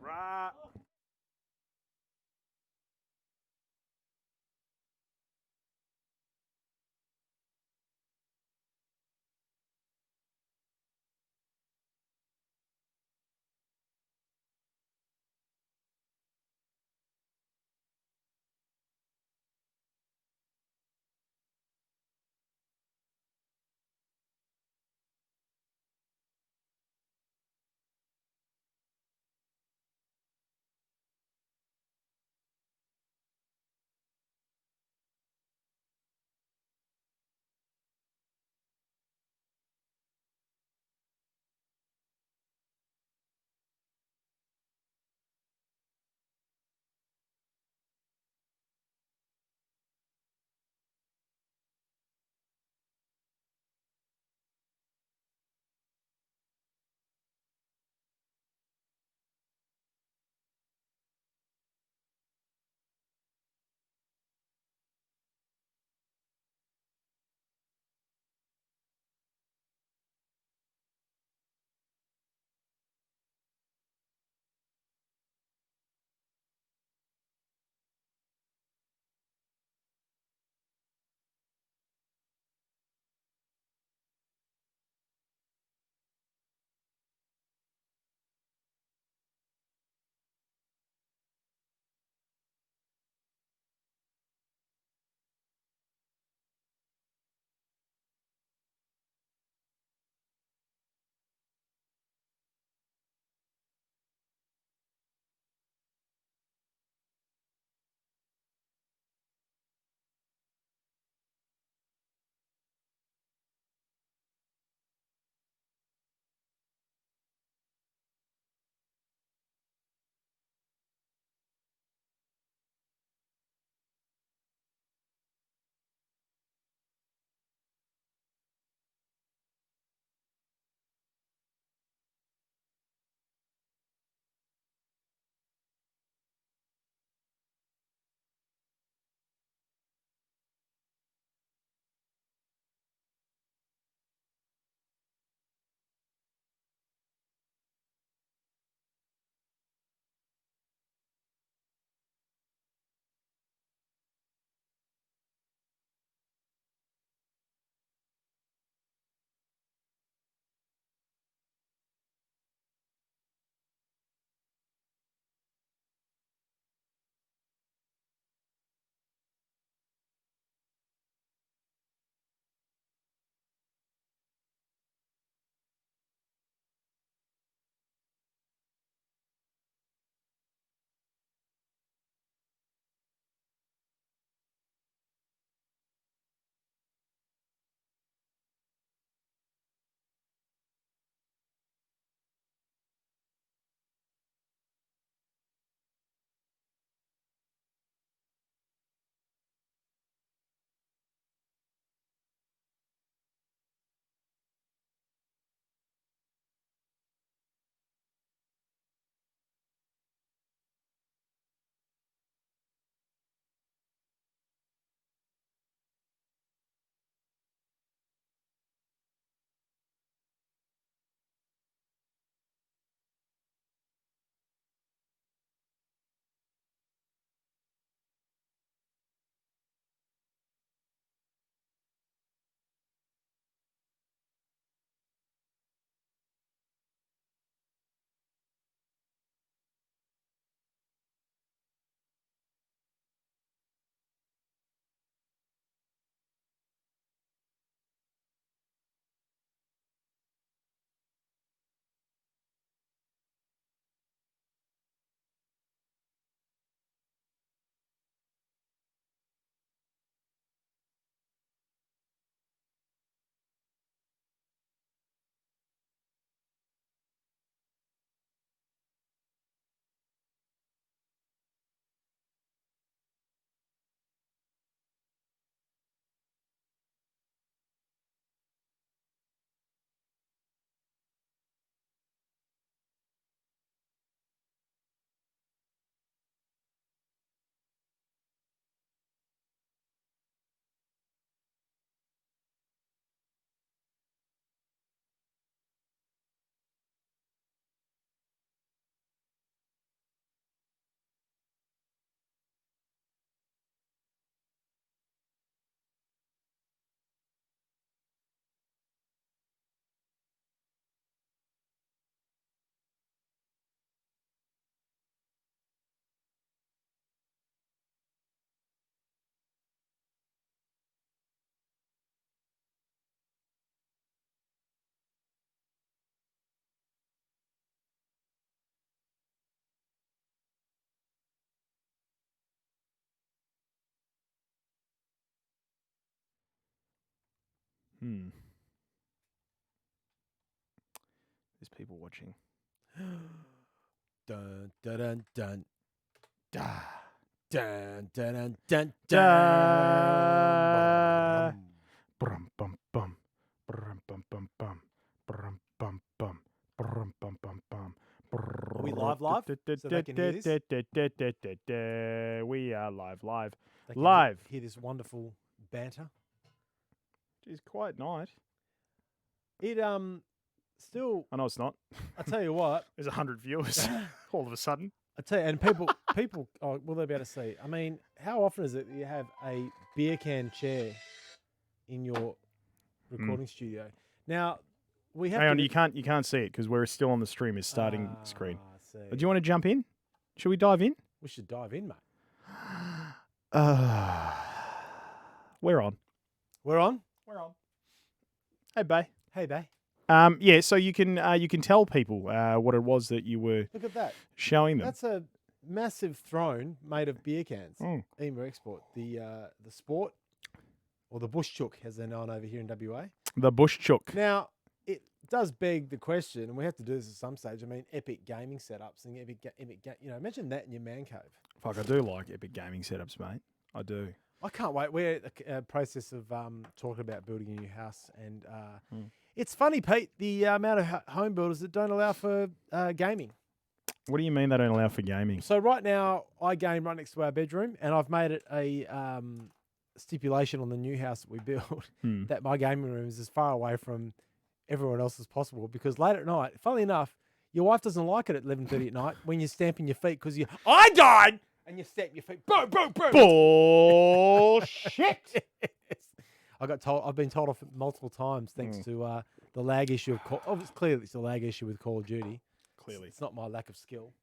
Right. There's people watching. Dun dun dun dun. Da. Dun dun dun dun Da. dun. Brum bum bum. Brum bum bum bum. Brum bum bum. Brum bum bum bum. Are we live? So they can hear this? We are live. They can Live. hear this wonderful banter. Geez, quiet night. It still. I know it's not. I tell you what. There's 100 viewers all of a sudden. I tell you, and people. Oh, will they be able to see? I mean, how often is it that you have a beer can chair in your recording studio? Now, we have. Hang on, you can't see it because we're still on the stream. Is starting screen. Do you want to jump in? Should we dive in? We should dive in, mate. We're on. We're on. Hey, Bay. Hey, bae. Yeah, so you can tell people what it was that you were Look at that. showing them. That's a massive throne made of beer cans. EMA Export. The sport, or the bush chook, as they're known over here in WA. The bush chook. Now, it does beg the question, and we have to do this at some stage. I mean, epic gaming setups and imagine that in your man cave. Fuck, I do like epic gaming setups, mate. I do. I can't wait. We're in the process of talking about building a new house, and it's funny, Pete, the amount of home builders that don't allow for gaming. What do you mean they don't allow for gaming? So right now, I game right next to our bedroom, and I've made it a stipulation on the new house that we built that my gaming room is as far away from everyone else as possible, because late at night, funnily enough, your wife doesn't like it at 11:30 at night when you're stamping your feet because I died, and you stamp your feet. Boom, boom, boom. Bullshit. I've been told off multiple times thanks to the lag issue of clearly it's a lag issue with Call of Duty. Clearly. It's not my lack of skill.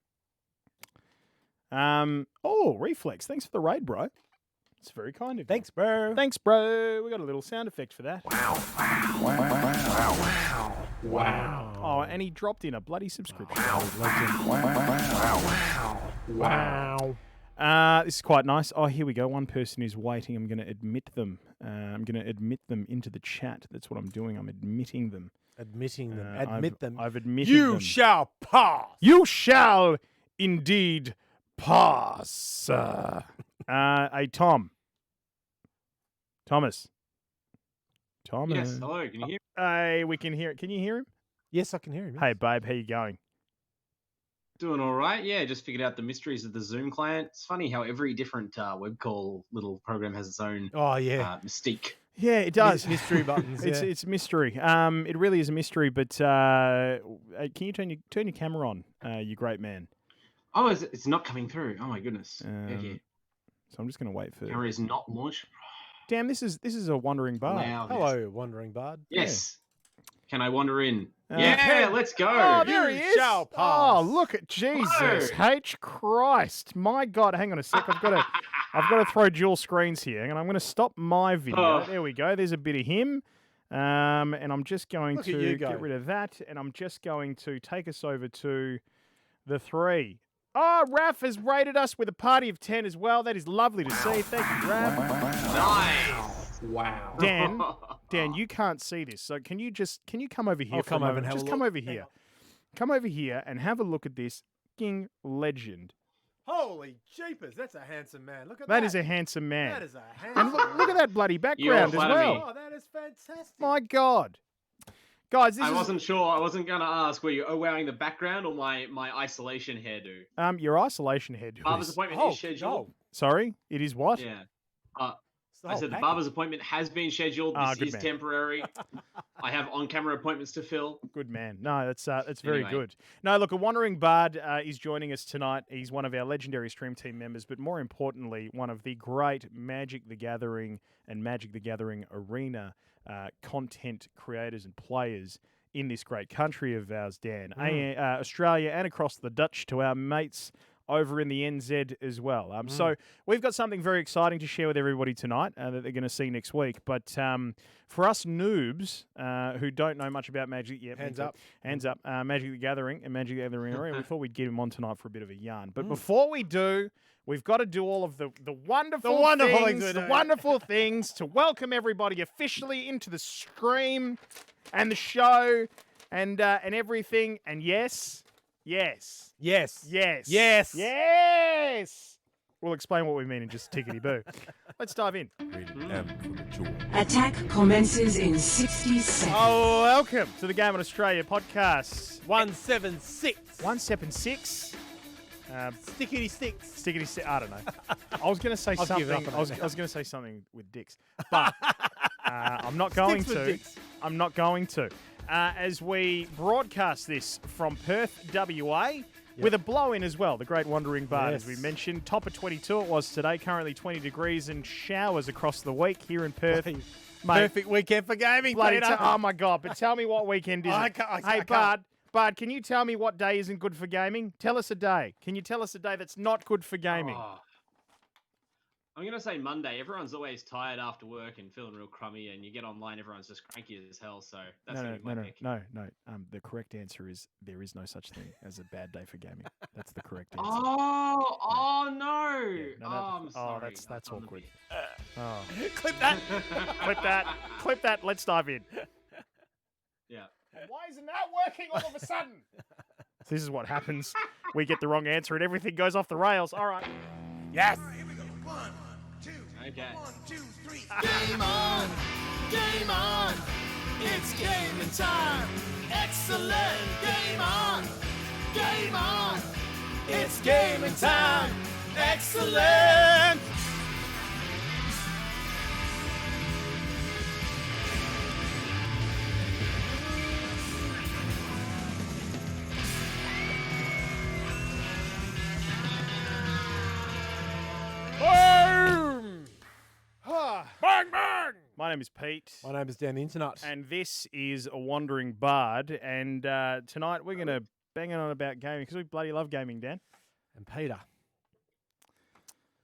Reflex. Thanks for the raid, bro. It's very kind of you. Thanks, bro. Thanks, bro. We got a little sound effect for that. Wow. Oh, and he dropped in a bloody subscription. Wow. This is quite nice. Oh, here we go. One person is waiting. I'm going to admit them. I'm going to admit them into the chat. That's what I'm doing. I'm admitting them. Admitting them. Admit them. I've admitted you them. shall pass. You shall indeed pass. Hey, Thomas. Thomas. Yes, hello. Can you hear me? Hey, we can hear it. Can you hear him? Yes, I can hear him. Yes. Hey, babe. How you going? Doing all right. Yeah, just figured out the mysteries of the Zoom client. It's funny how every different web call little program has its own mystique. Yeah, it does. Mystery buttons. It's mystery. It really is a mystery. But can you turn your camera on? You great man. Oh, it's not coming through. Oh my goodness. Okay. So I'm just going to wait for. Camera is not launched. Damn, this is a wandering bard. Hello, wandering bard. Yes. Yeah. Can I wander in? Yeah, let's go. Oh, there he is. Shall pass. Oh, look at Jesus H Christ! My God, hang on a sec. I've got to throw dual screens here, and I'm going to stop my video. Oh. There we go. There's a bit of him, and I'm just going to get rid of that, and I'm just going to take us over to the 3. Oh, Raph has rated us with a party of 10 as well. That is lovely to see. Thank you, Raph. Nice. Wow. Dan, you can't see this, so can you come over here? I'll come over and have a look. Come over here. Come over here and have a look at this fucking legend. Holy jeepers, that's a handsome man. Look at that. That is a handsome man. That is a handsome And look at that bloody background as well. Oh, that is fantastic. My God. Guys, I wasn't sure. I wasn't going to ask, were you wearing the background or my isolation hairdo? Your isolation hairdo. Barber's appointment is scheduled. Sorry, it is what? Yeah. I said the barber's appointment has been scheduled. This is temporary. I have on-camera appointments to fill. Good man. No, that's very good. No, look, a wandering bard is joining us tonight. He's one of our legendary stream team members, but more importantly, one of the great Magic the Gathering and Magic the Gathering arena content creators and players in this great country of ours, Dan. Australia and across the Dutch to our mates over in the NZ as well. So we've got something very exciting to share with everybody tonight that they're going to see next week. But for us noobs who don't know much about Magic yet, Hands up. Magic the Gathering and Magic the Gathering Arena, we thought we'd get him on tonight for a bit of a yarn. But before we do, we've got to do all of the wonderful things to welcome everybody officially into the stream and the show and everything. And yes. We'll explain what we mean in just tickety-boo. Let's dive in. Attack commences in 60 seconds. Oh, welcome to the Game on Australia podcast. 176. 176. Stickity sticks. I don't know. I was going to say something. I was going to say something with dicks, but I'm not going to. I'm not going to. As we broadcast this from Perth, WA, with a blow-in as well. The Great Wandering Bard, as we mentioned. Top of 22 it was today. Currently 20 degrees and showers across the week here in Perth. Mate, perfect weekend for gaming, Peter. Oh, my God. But tell me what weekend is it? Hey, Bard, can you tell me what day isn't good for gaming? Tell us a day. Can you tell us a day that's not good for gaming? I'm going to say Monday. Everyone's always tired after work and feeling real crummy, and you get online, everyone's just cranky as hell. So that's going to be my pick. No. The correct answer is there is no such thing as a bad day for gaming. That's the correct answer. Oh no! Yeah, I'm sorry. That's awkward. Clip that. Clip that. Let's dive in. Yeah. Why isn't that working all of a sudden? This is what happens. We get the wrong answer and everything goes off the rails. All right. Yes. Here we go. 1, 2. Okay. 1, 2, 3. Game on! Game on! It's gaming time! Excellent! Game on! Game on! It's gaming time! Excellent! Boom! Bang, bang! My name is Pete. My name is Dan the Internet. And this is A Wandering Bard. And tonight we're going to bang on about gaming because we bloody love gaming, Dan. And Peter.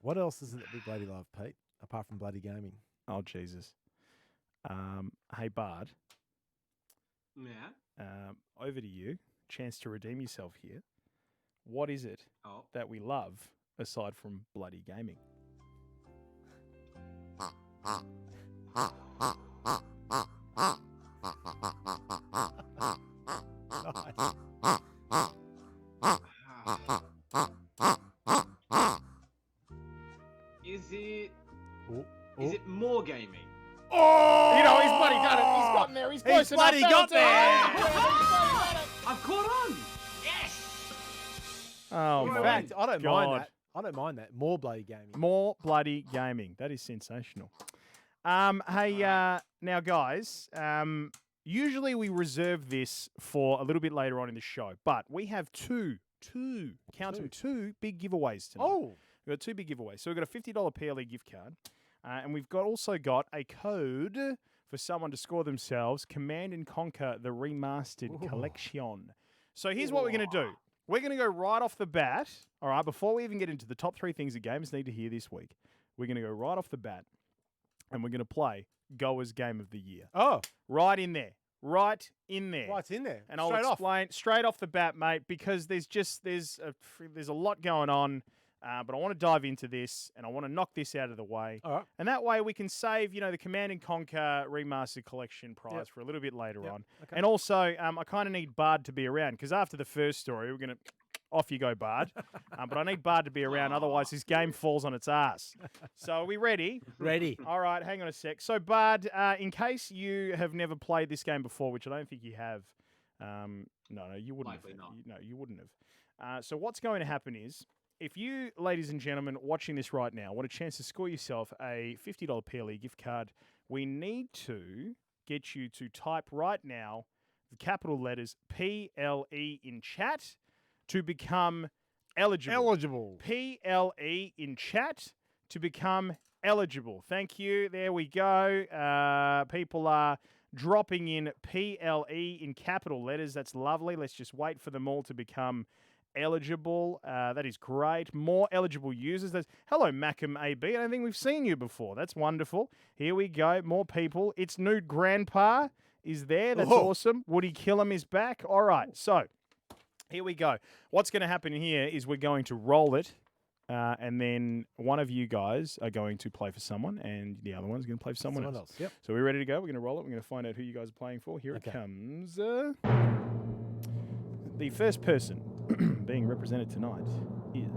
What else is it that we bloody love, Pete, apart from bloody gaming? Oh, Jesus. Hey, Bard. Yeah. Over to you. Chance to redeem yourself here. What is it that we love aside from bloody gaming? Is it more gaming? Oh! You know, he's bloody done it. He's gotten there. He's close enough. Bloody got there. I've caught on. Yes. Oh, In my fact, I don't mind God. that. I don't mind that. More bloody gaming. More bloody gaming. That is sensational. Now, guys, usually we reserve this for a little bit later on in the show, but we have two big giveaways tonight. Oh. We've got two big giveaways. So we've got a $50 PLE gift card, and we've also got a code for someone to score themselves Command and Conquer the Remastered Collection. So here's what we're going to do. We're going to go right off the bat, all right, before we even get into the top 3 things that gamers need to hear this week. We're going to go right off the bat, and we're going to play GOA's Game of the Year. Oh. Right in there. Right, it's in there. And I'll explain straight off the bat, mate, because there's a lot going on, but I want to dive into this, and I want to knock this out of the way. All right. And that way we can save, the Command & Conquer Remastered Collection prize for a little bit later on. Okay. And also, I kind of need Bard to be around, because after the first story, we're going to... Off you go, Bard. But I need Bard to be around, otherwise his game falls on its ass. So are we ready? Ready. All right, hang on a sec. So, Bard, in case you have never played this game before, which I don't think you have, no, you wouldn't Likely have. not. No, you wouldn't have. So what's going to happen is, if you, ladies and gentlemen, watching this right now, want a chance to score yourself a $50 PLE gift card, we need to get you to type right now the capital letters PLE in chat to become eligible. PLE in chat to become eligible. Thank you. There we go. People are dropping in PLE in capital letters. That's lovely. Let's just wait for them all to become eligible. That is great. More eligible users. Hello, Macam AB. I don't think we've seen you before. That's wonderful. Here we go. More people. It's Nude Grandpa is there. That's awesome. Woody Killam is back. All right. So here we go. What's going to happen here is we're going to roll it. And then one of you guys are going to play for someone, and the other one's going to play for someone else. Yep. So we're ready to go. We're going to roll it. We're going to find out who you guys are playing for. Here it comes. The first person being represented tonight is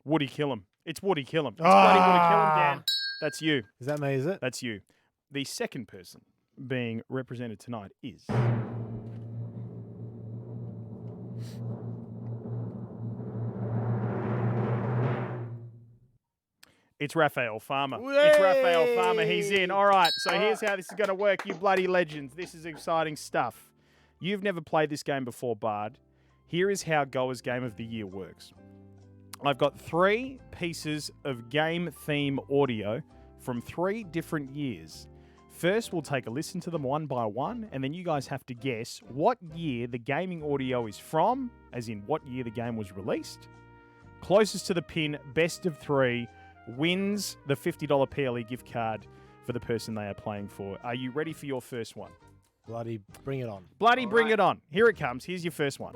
Woody Killam. It's Woody Killam. It's bloody Woody Killam, Dan. That's you. Is that me, is it? That's you. The second person being represented tonight is... It's Raphael Farmer. It's Raphael Farmer. He's in. All right. So here's how this is going to work, you bloody legends. This is exciting stuff. You've never played this game before, Bard. Here is how GOA's Game of the Year works. I've got 3 pieces of game theme audio from 3 different years. First, we'll take a listen to them one by one, and then you guys have to guess what year the gaming audio is from, as in what year the game was released. Closest to the pin, best of 3, wins the $50 PLE gift card for the person they are playing for. Are you ready for your first one? Bloody bring it on. Bloody bring it on. Here it comes. Here's your first one.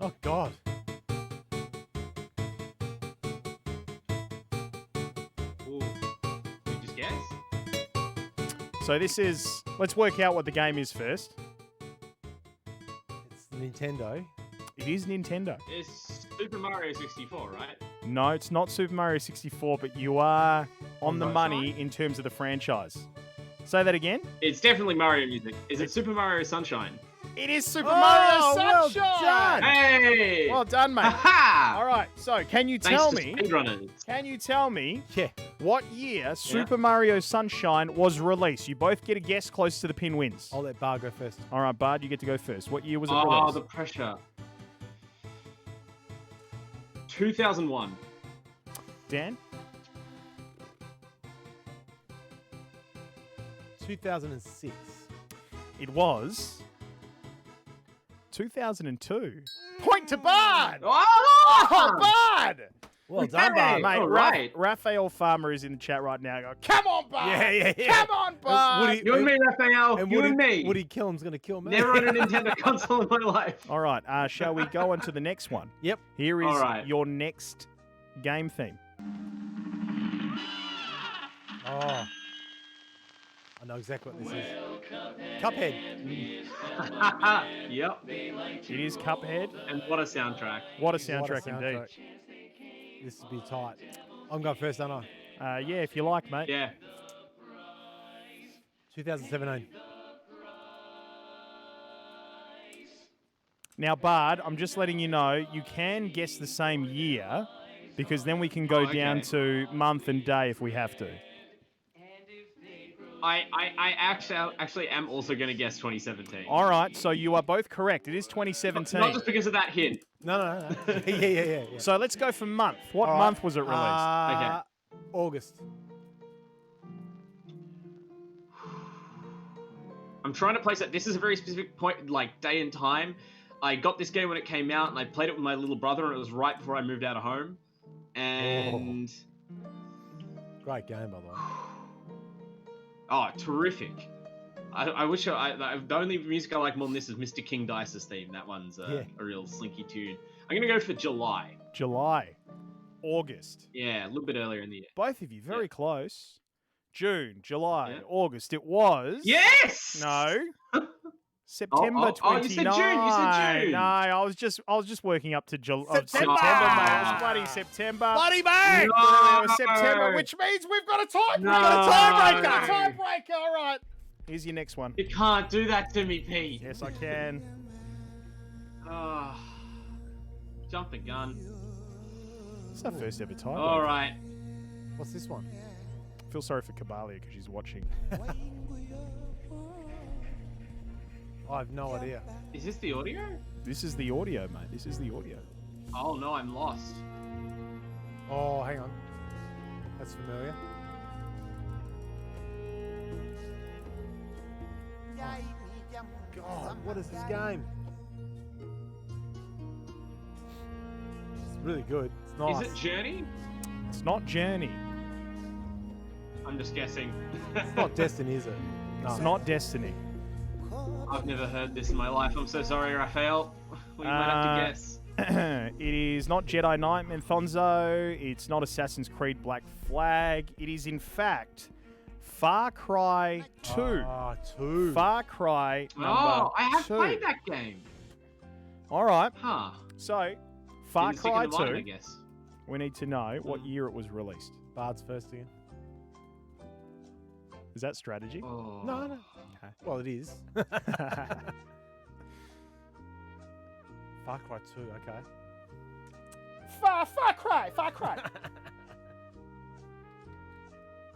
Oh, God. Ooh. You just guess? So this is... Let's work out what the game is first. It's Nintendo. It is Nintendo. It's Super Mario 64, right? No, it's not Super Mario 64, but you are on the money in terms of the franchise. Say that again. It's definitely Mario music. Is it Super Mario Sunshine? It is Super Mario Sunshine! Well done. Hey! Well done, mate. Ha! All right, so can you Thanks tell to me... speedrunners. Can you tell me Yeah. what year Super Mario Sunshine was released? You both get a guess. Close to the pin wins. I'll let Bar go first. All right, Bard, you get to go first. What year was it Oh, released? the pressure. 2001. Dan? 2006. It was 2002. Point to Bard! Oh! Bard! Well done, Hey! Bar. Mate, all right. Raphael Farmer is in the chat right now. Go, come on, Bard! Yeah. Come on, Bard! Woody- You and me, Raphael. And You Woody, and me. Woody Killam's going to kill me. Never owned a Nintendo console in my life. All right, shall we go on to the next one? Yep. Here is All right. your next game theme. Oh. I know exactly what this is. Cuphead. Yep. It is Cuphead. And what a soundtrack. What a soundtrack, indeed. soundtrack. This will be tight. I'm going first, aren't I? Yeah, if you like, mate. Yeah. 2017. Now, Bard, I'm just letting you know, you can guess the same year because then we can go down to month and day if we have to. I actually am also going to guess 2017. All right, so you are both correct. It is 2017. Not just because of that hint. No. yeah. So let's go for month. What All right. month was it released? Okay. August. I'm trying to place it. This is a very specific point, like day and time. I got this game when it came out, and I played it with my little brother, and it was right before I moved out of home. And Great game, by the way. oh, terrific! I wish the only music I like more than this is Mr. King Dice's theme. That one's a real slinky tune. I'm gonna go for July. July. August. Yeah, a little bit earlier in the year. Both of you, very close. June, July, August. It was... Yes. No. September 29. You said June. You said June. No, I was just working up to September. September. Mate. It was bloody September. Bloody bang! It was September, which means we've got a tie. We've got a tiebreaker. All right. Here's your next one. You can't do that to me, Pete. Yes, I can. Jump the gun. It's our first ever tiebreaker. All right. What's this one? I feel sorry for Kabalia because she's watching. I have no idea. Is this the audio? This is the audio, mate. This is the audio. Oh no, I'm lost. Oh, hang on. That's familiar. God, what is this game? It's really good. It's nice. Is it Journey? It's not Journey. I'm just guessing. It's not Destiny, is it? No. It's not Destiny. I've never heard this in my life. I'm so sorry, Raphael. We might have to guess. It is not Jedi Knight Menthonzo. It's not Assassin's Creed Black Flag. It is, in fact, Far Cry 2. Ah, 2. Far Cry number I have 2. played that game. All right. Huh. So, Far Didn't stick Cry in 2, the mind, I guess. we need to know what year it was released. Bard's first again. Is that strategy? Oh. No. Okay. Well, it is. Far Cry 2, okay. Far Cry.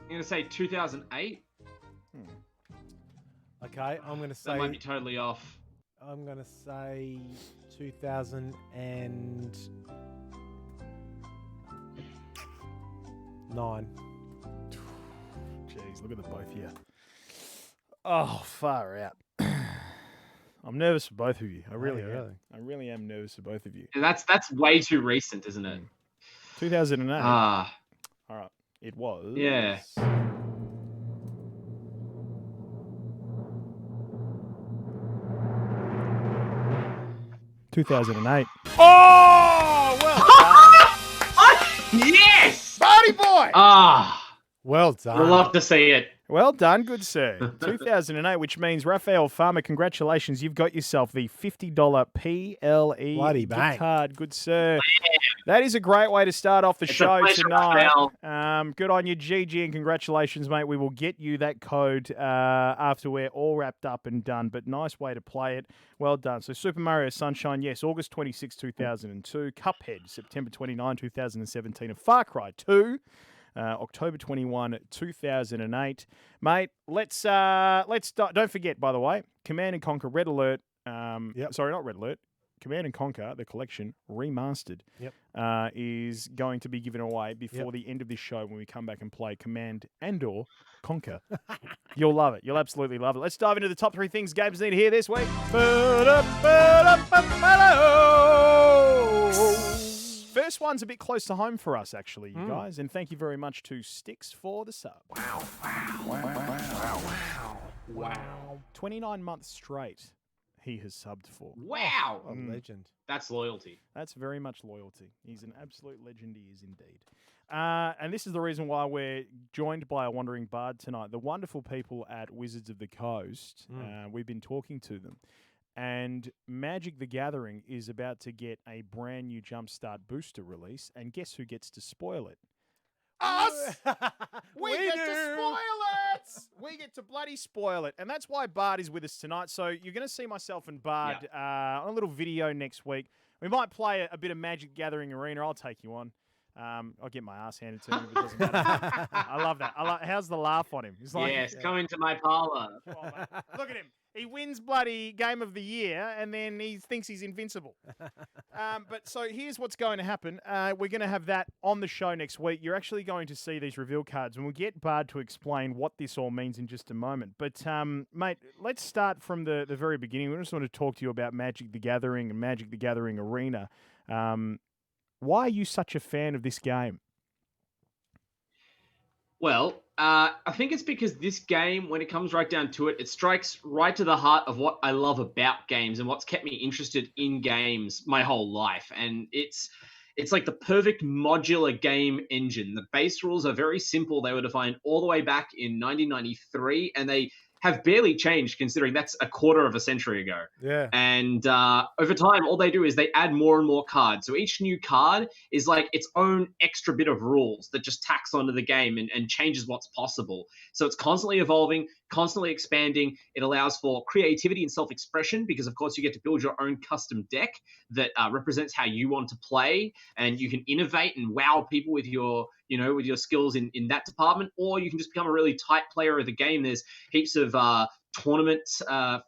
I'm going to say 2008. Okay, I'm going to say... That might be totally off. I'm going to say 2009. Jeez, look at the both of you. Oh, far out. I'm nervous for both of you. I really am. I really am nervous for both of you. That's way too recent, isn't it? 2008. Ah. All right. It was. Yeah. $2008. Oh, well done. Yes! Buddy boy! Ah. Well I'd done. love to see it. Well done, good sir. 2008, which means Raphael Farmer, congratulations. You've got yourself the $50 PLE Bloody gift bang. card. Good sir. That is a great way to start off the It's a show pleasure, tonight. Raphael. Good on you, GG, and congratulations, mate. We will get you that code after we're all wrapped up and done, but nice way to play it. Well done. So Super Mario Sunshine, yes, August 26, 2002. Cuphead, September 29, 2017. And Far Cry 2. October 21, 2008. Mate, let's start. Don't forget, by the way, Command & Conquer Red Alert. Sorry, not Red Alert. Command & Conquer, the collection, remastered, is going to be given away before the end of this show when we come back and play Command and/or Conquer. You'll love it. You'll absolutely love it. Let's dive into the top 3 things gamers need to hear this week. First one's a bit close to home for us, actually, you guys. And thank you very much to Sticks for the sub. Wow. 29 months straight he has subbed for. Wow. What a legend. That's loyalty. That's very much loyalty. He's an absolute legend, he is indeed. And this is the reason why we're joined by a wandering bard tonight. The wonderful people at Wizards of the Coast. We've been talking to them. And Magic the Gathering is about to get a brand new Jumpstart booster release. And guess who gets to spoil it? Us! We get to spoil it! We get to bloody spoil it. And that's why Bard is with us tonight. So you're going to see myself and Bard on a little video next week. We might play a bit of Magic Gathering Arena. I'll take you on. I'll get my ass handed to me. If it doesn't matter. I love that. How's the laugh on him? He's like, Yes, come into my parlor. Oh, look at him. He wins bloody Game of the Year, and then he thinks he's invincible. But so here's what's going to happen. We're going to have that on the show next week. You're actually going to see these reveal cards, and we'll get Bard to explain what this all means in just a moment. But, mate, let's start from the very beginning. We just want to talk to you about Magic the Gathering and Magic the Gathering Arena. Why are you such a fan of this game? Well, I think it's because this game, when it comes right down to it, it strikes right to the heart of what I love about games and what's kept me interested in games my whole life. And it's like the perfect modular game engine. The base rules are very simple. They were defined all the way back in 1993, and they have barely changed considering that's a quarter of a century ago. Yeah. And over time, all they do is they add more and more cards. So each new card is like its own extra bit of rules that just tacks onto the game and changes what's possible. So it's constantly evolving, constantly expanding. It allows for creativity and self-expression because, of course, you get to build your own custom deck that represents how you want to play, and you can innovate and wow people with your skills in that department, or you can just become a really tight player of the game. There's heaps of tournament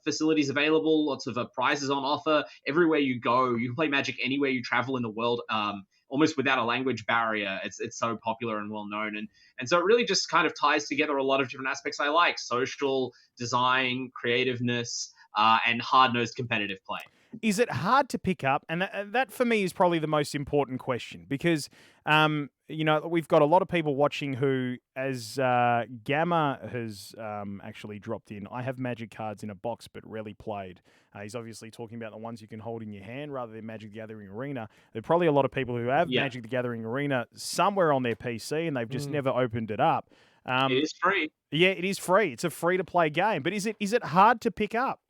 facilities available, lots of prizes on offer everywhere you go. You can play Magic anywhere you travel in the world. almost without a language barrier. It's so popular and well known. And so it really just kind of ties together a lot of different aspects I like: social, design, creativeness, and hard-nosed competitive play. Is it hard to pick up? And that for me is probably the most important question because, we've got a lot of people watching who, as Gamma has actually dropped in, I have Magic cards in a box but rarely played. He's obviously talking about the ones you can hold in your hand rather than Magic the Gathering Arena. There are probably a lot of people who have Magic the Gathering Arena somewhere on their PC and they've just never opened it up. It is free. Yeah, it is free. It's a free-to-play game. But is it hard to pick up?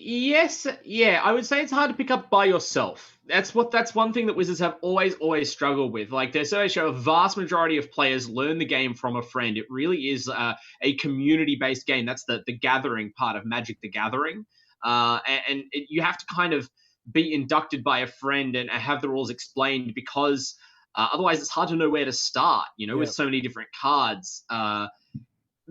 Yes, yeah, I would say it's hard to pick up by yourself. That's one thing that Wizards have always struggled with. Like their surveys show, a vast majority of players learn the game from a friend. It really is a community-based game. That's the gathering part of Magic the Gathering, you have to kind of be inducted by a friend and have the rules explained because otherwise it's hard to know where to start. With so many different cards.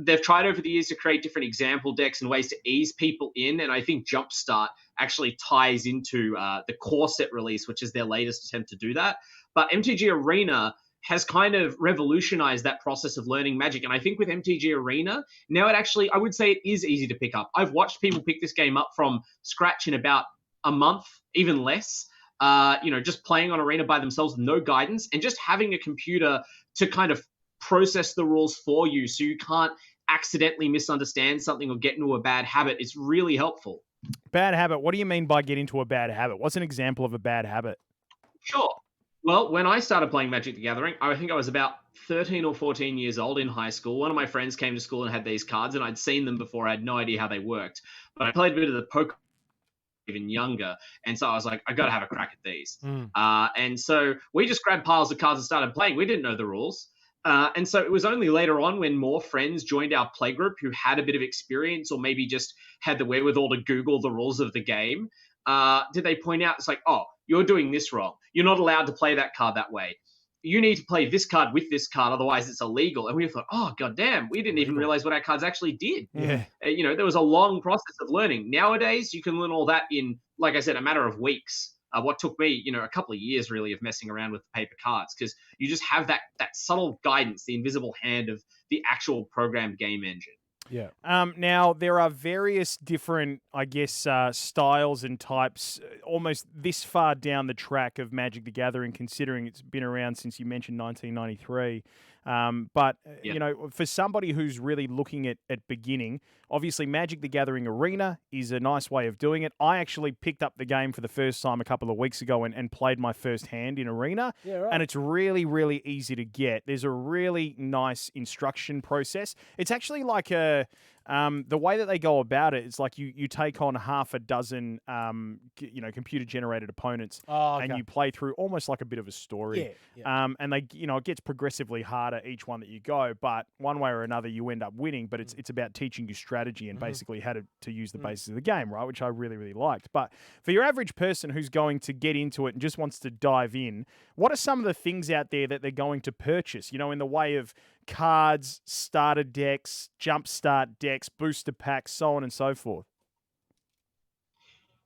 They've tried over the years to create different example decks and ways to ease people in, and I think Jumpstart actually ties into the core set release, which is their latest attempt to do that. But MTG Arena has kind of revolutionized that process of learning Magic, and I think with MTG Arena, now I would say it is easy to pick up. I've watched people pick this game up from scratch in about a month, even less, just playing on Arena by themselves, no guidance, and just having a computer to kind of process the rules for you so you can't accidentally misunderstand something or get into a bad habit. It's really helpful. Bad habit? What do you mean by get into a bad habit? What's an example of a bad habit? Sure. Well, when I started playing Magic the Gathering, I think I was about 13 or 14 years old in high school. One of my friends came to school and had these cards, and I'd seen them before. I had no idea how they worked. But I played a bit of the poker even younger, and so I was like, I got to have a crack at these. And so we just grabbed piles of cards and started playing. We didn't know the rules. And so it was only later on when more friends joined our playgroup who had a bit of experience or maybe just had the wherewithal to Google the rules of the game, did they point out, it's like, oh, you're doing this wrong. You're not allowed to play that card that way. You need to play this card with this card, otherwise it's illegal. And we thought, oh, goddamn, we didn't even realize what our cards actually did. Yeah. There was a long process of learning. Nowadays, you can learn all that in, like I said, a matter of weeks. What took me, a couple of years really of messing around with the paper cards, because you just have that subtle guidance, the invisible hand of the actual programmed game engine. Yeah. Now, there are various different, styles and types almost this far down the track of Magic the Gathering, considering it's been around since you mentioned 1993. But for somebody who's really looking at beginning, obviously Magic the Gathering Arena is a nice way of doing it. I actually picked up the game for the first time a couple of weeks ago and played my first hand in Arena. Yeah, right. And it's really, really easy to get. There's a really nice instruction process. It's actually like the way that they go about it, it's like you take on half a dozen, computer-generated opponents, and you play through almost like a bit of a story. Yeah. And they, it gets progressively harder each one that you go, but one way or another you end up winning. But it's about teaching you strategy and basically how to use the basis of the game, right? Which I really, really liked. But for your average person who's going to get into it and just wants to dive in, what are some of the things out there that they're going to purchase? In the way of cards, starter decks, jumpstart decks, booster packs, so on and so forth.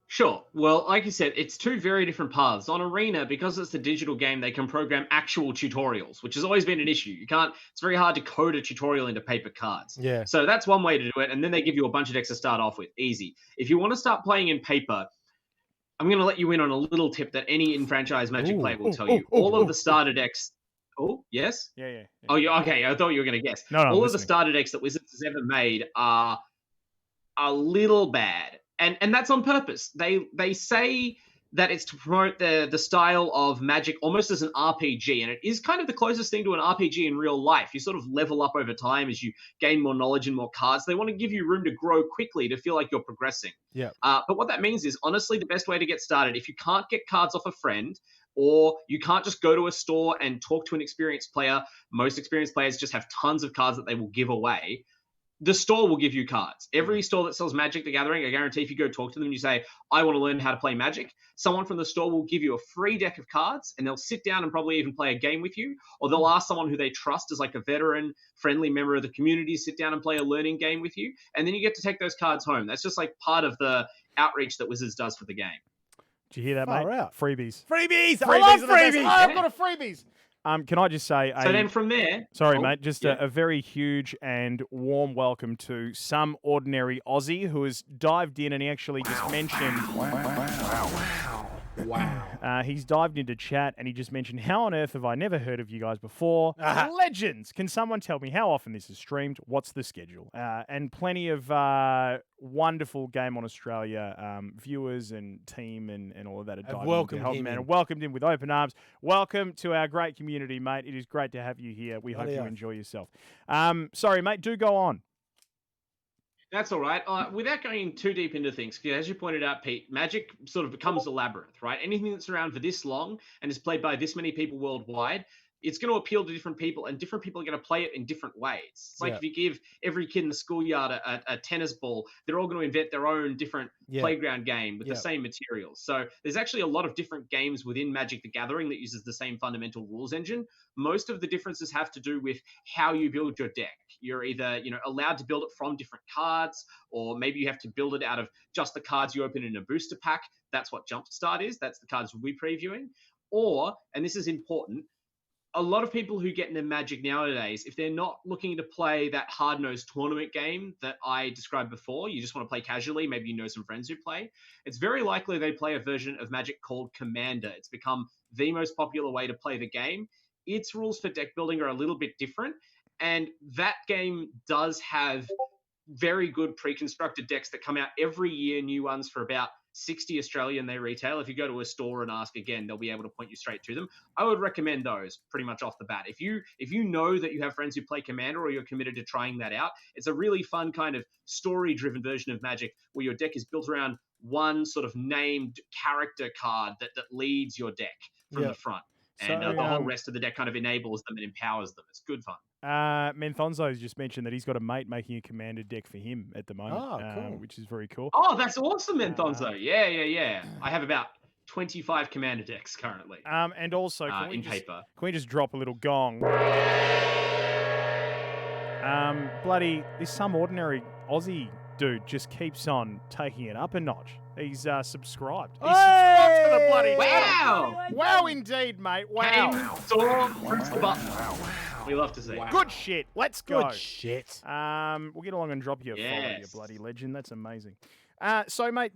Sure. Well, like you said, it's two very different paths. On Arena, because it's a digital game, they can program actual tutorials, which has always been an issue. It's very hard to code a tutorial into paper cards. Yeah. So that's one way to do it. And then they give you a bunch of decks to start off with. Easy. If you want to start playing in paper, I'm going to let you in on a little tip that any in-franchise Magic player will tell you. All of the starter decks... Oh, yes? Yeah. Oh, okay. I thought you were going to guess. No, all of the starter decks that Wizards has ever made are a little bad. And that's on purpose. They say that it's to promote the style of Magic almost as an RPG, and it is kind of the closest thing to an RPG in real life. You sort of level up over time as you gain more knowledge and more cards. They want to give you room to grow quickly to feel like you're progressing. Yeah. But what that means is, honestly, the best way to get started, if you can't get cards off a friend, or you can't just go to a store and talk to an experienced player, most experienced players just have tons of cards that they will give away. The store will give you cards. Every store that sells Magic the Gathering, I guarantee if you go talk to them and you say, I want to learn how to play Magic, someone from the store will give you a free deck of cards, and they'll sit down and probably even play a game with you, or they'll ask someone who they trust as like a veteran, friendly member of the community, sit down and play a learning game with you, and then you get to take those cards home. That's just like part of the outreach that Wizards does for the game. Did you hear that, Far mate? out. Freebies. Freebies! I love are the best. freebies! I've got a freebies. Can I just say, So then from there, sorry, mate, just a very huge and warm welcome to some ordinary Aussie who has dived in and he actually just mentioned. Wow. He's dived into chat and he just mentioned, how on earth have I never heard of you guys before? Legends! Can someone tell me how often this is streamed? What's the schedule? And plenty of wonderful Game on Australia viewers and team and all of that. Welcomed him in. And welcomed him with open arms. Welcome to our great community, mate. It is great to have you here. We hope you enjoy yourself. Sorry, mate, do go on. That's all right. Without going too deep into things, because as you pointed out, Pete, Magic sort of becomes a labyrinth, right? Anything that's around for this long and is played by this many people worldwide, it's going to appeal to different people, and different people are going to play it in different ways. It's like if you give every kid in the schoolyard a tennis ball, they're all going to invent their own different playground game with the same materials. So there's actually a lot of different games within Magic the Gathering that uses the same fundamental rules engine. Most of the differences have to do with how you build your deck. You're either, allowed to build it from different cards, or maybe you have to build it out of just the cards you open in a booster pack. That's what Jumpstart is. That's the cards we'll be previewing. Or, and this is important, a lot of people who get into Magic nowadays, if they're not looking to play that hard-nosed tournament game that I described before, you just want to play casually, maybe you know some friends who play, it's very likely they play a version of Magic called Commander. It's become the most popular way to play the game. Its rules for deck building are a little bit different, and that game does have very good pre-constructed decks that come out every year, new ones for about 60 Australian they retail. If you go to a store and ask again, they'll be able to point you straight to them. I would recommend those pretty much off the bat. If you know that you have friends who play Commander or you're committed to trying that out, it's a really fun kind of story-driven version of Magic where your deck is built around one sort of named character card that leads your deck from the front. And the whole rest of the deck kind of enables them and empowers them. It's good fun. Menthonzo's just mentioned that he's got a mate making a Commander deck for him at the moment, which is very cool. Oh, that's awesome, Menthonzo. Yeah. I have about 25 Commander decks currently. And also, paper. Can we just drop a little gong? Bloody, this some ordinary Aussie dude just keeps on taking it up a notch. He's subscribed. He's subscribed to the bloody channel. Wow, indeed, mate. Wow. Press the button. We love to see. Wow. Good shit. Let's go. Good shit. We'll get along and drop you a follow, you bloody legend. That's amazing. So, mate,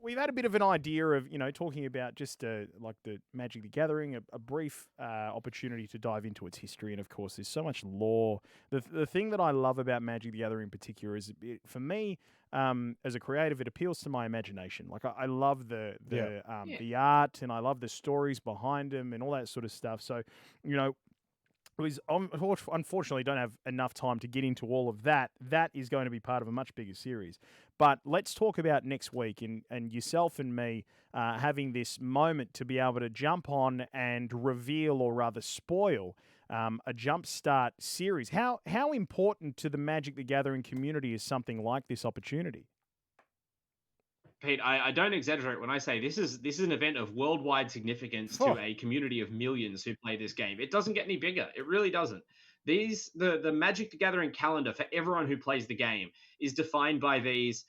we've had a bit of an idea of, talking about just like the Magic the Gathering, a brief opportunity to dive into its history. And, of course, there's so much lore. The thing that I love about Magic the Gathering in particular is, for me, as a creative, it appeals to my imagination. Like, I love the art, and I love the stories behind them and all that sort of stuff. So, unfortunately don't have enough time to get into all of that. That is going to be part of a much bigger series. But let's talk about next week and yourself and me having this moment to be able to jump on and reveal, or rather spoil, a Jumpstart series. How important to the Magic the Gathering community is something like this opportunity? Pete, I don't exaggerate when I say this is an event of worldwide significance to a community of millions who play this game. It doesn't get any bigger. It really doesn't. The Magic the Gathering calendar for everyone who plays the game is defined by these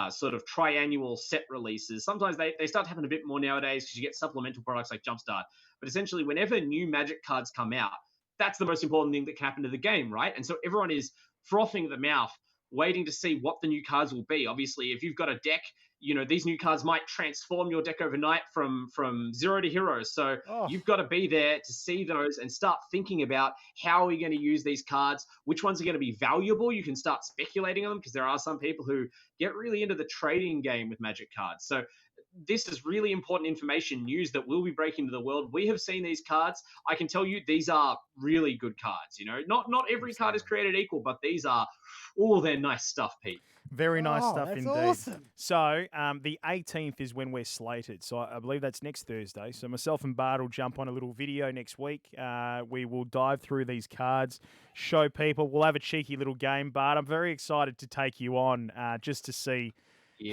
sort of triannual set releases. Sometimes they start to happen a bit more nowadays because you get supplemental products like Jumpstart. But essentially, whenever new Magic cards come out, that's the most important thing that can happen to the game, right? And so everyone is frothing at the mouth, waiting to see what the new cards will be. Obviously, if you've got a deck, these new cards might transform your deck overnight from 0 to hero. So you've got to be there to see those and start thinking about how are we going to use these cards, which ones are going to be valuable. You can start speculating on them because there are some people who get really into the trading game with Magic cards. So this is really important information, news that will be breaking to the world. We have seen these cards. I can tell you these are really good cards. Not every card is created equal, but these are, they're nice stuff, Pete. Very nice stuff that's indeed. Awesome. So the 18th is when we're slated. So I believe that's next Thursday. So myself and Bart will jump on a little video next week. We will dive through these cards, show people. We'll have a cheeky little game, Bart. I'm very excited to take you on just to see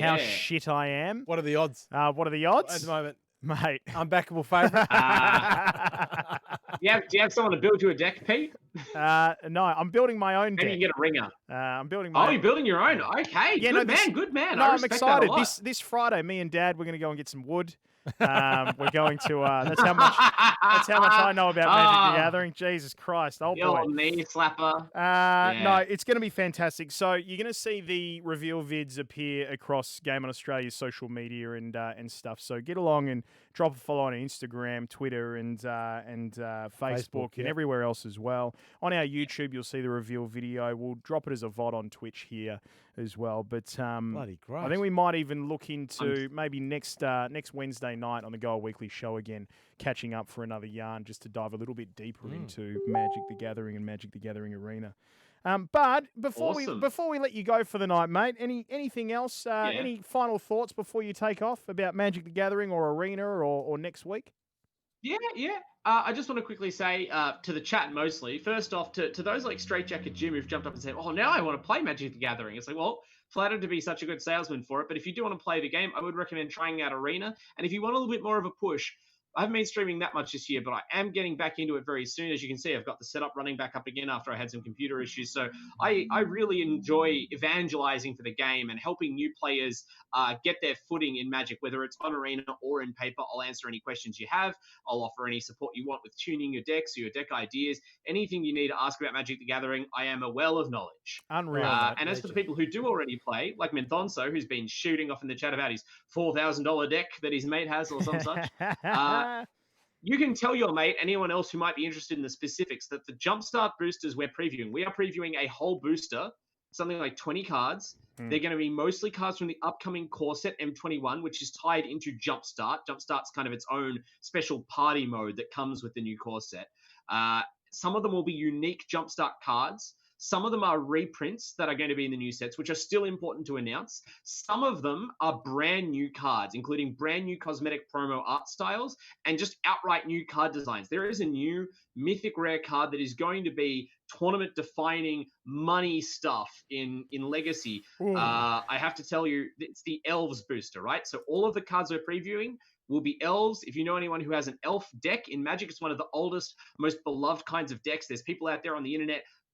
how shit I am. What are the odds? What are the odds? At the moment, mate. Unbackable favourite. Do you have someone to build you a deck, Pete? No, I'm building my own deck. Maybe you get a ringer. I'm building Oh, my. you're building your own. Okay, Yeah, good man. No, I I'm respect that a excited. lot. This Friday, me and Dad, we're going to go and get some wood. We're going to. That's how much. That's how much I know about Magic the Gathering. Jesus Christ, oh The boy. old knee slapper. No, it's going to be fantastic. So you're going to see the reveal vids appear across Game on Australia's social media and stuff. So get along and drop a follow on Instagram, Twitter, and Facebook, and everywhere else as well. On our YouTube, you'll see the reveal video. We'll drop it as a VOD on Twitch here as well. But Bloody great. I think we might even look into maybe next Wednesday night on the GOA Weekly show again, catching up for another yarn just to dive a little bit deeper into Magic the Gathering and Magic the Gathering Arena. But before we let you go for the night, mate, anything else? Any final thoughts before you take off about Magic the Gathering or Arena or next week? Yeah. I just want to quickly say to the chat mostly, first off, to those like Straight Jacket Jim who've jumped up and said, oh, now I want to play Magic the Gathering. It's like, well, flattered to be such a good salesman for it. But if you do want to play the game, I would recommend trying out Arena. And if you want a little bit more of a push, I haven't been streaming that much this year, but I am getting back into it very soon. As you can see, I've got the setup running back up again after I had some computer issues. So I really enjoy evangelizing for the game and helping new players get their footing in Magic, whether it's on Arena or in paper. I'll answer any questions you have. I'll offer any support you want with tuning your decks or your deck ideas. Anything you need to ask about Magic the Gathering, I am a well of knowledge. Unreal. And as for the people who do already play, like Menthonso, who's been shooting off in the chat about his $4,000 deck that his mate has or some such, you can tell your mate, anyone else who might be interested in the specifics, that the Jumpstart boosters we are previewing a whole booster, something like 20 cards. They're going to be mostly cards from the upcoming core set M21, which is tied into Jumpstart. Jumpstart's kind of its own special party mode that comes with the new core set. Some of them will be unique Jumpstart cards. Some of them are reprints that are going to be in the new sets, which are still important to announce. Some of them are brand new cards, including brand new cosmetic promo art styles and just outright new card designs. There is a new mythic rare card that is going to be tournament-defining money stuff in Legacy. I have to tell you, it's the Elves booster, right? So all of the cards we're previewing will be elves. If you know anyone who has an elf deck in Magic, it's one of the oldest, most beloved kinds of decks. There's people out there on the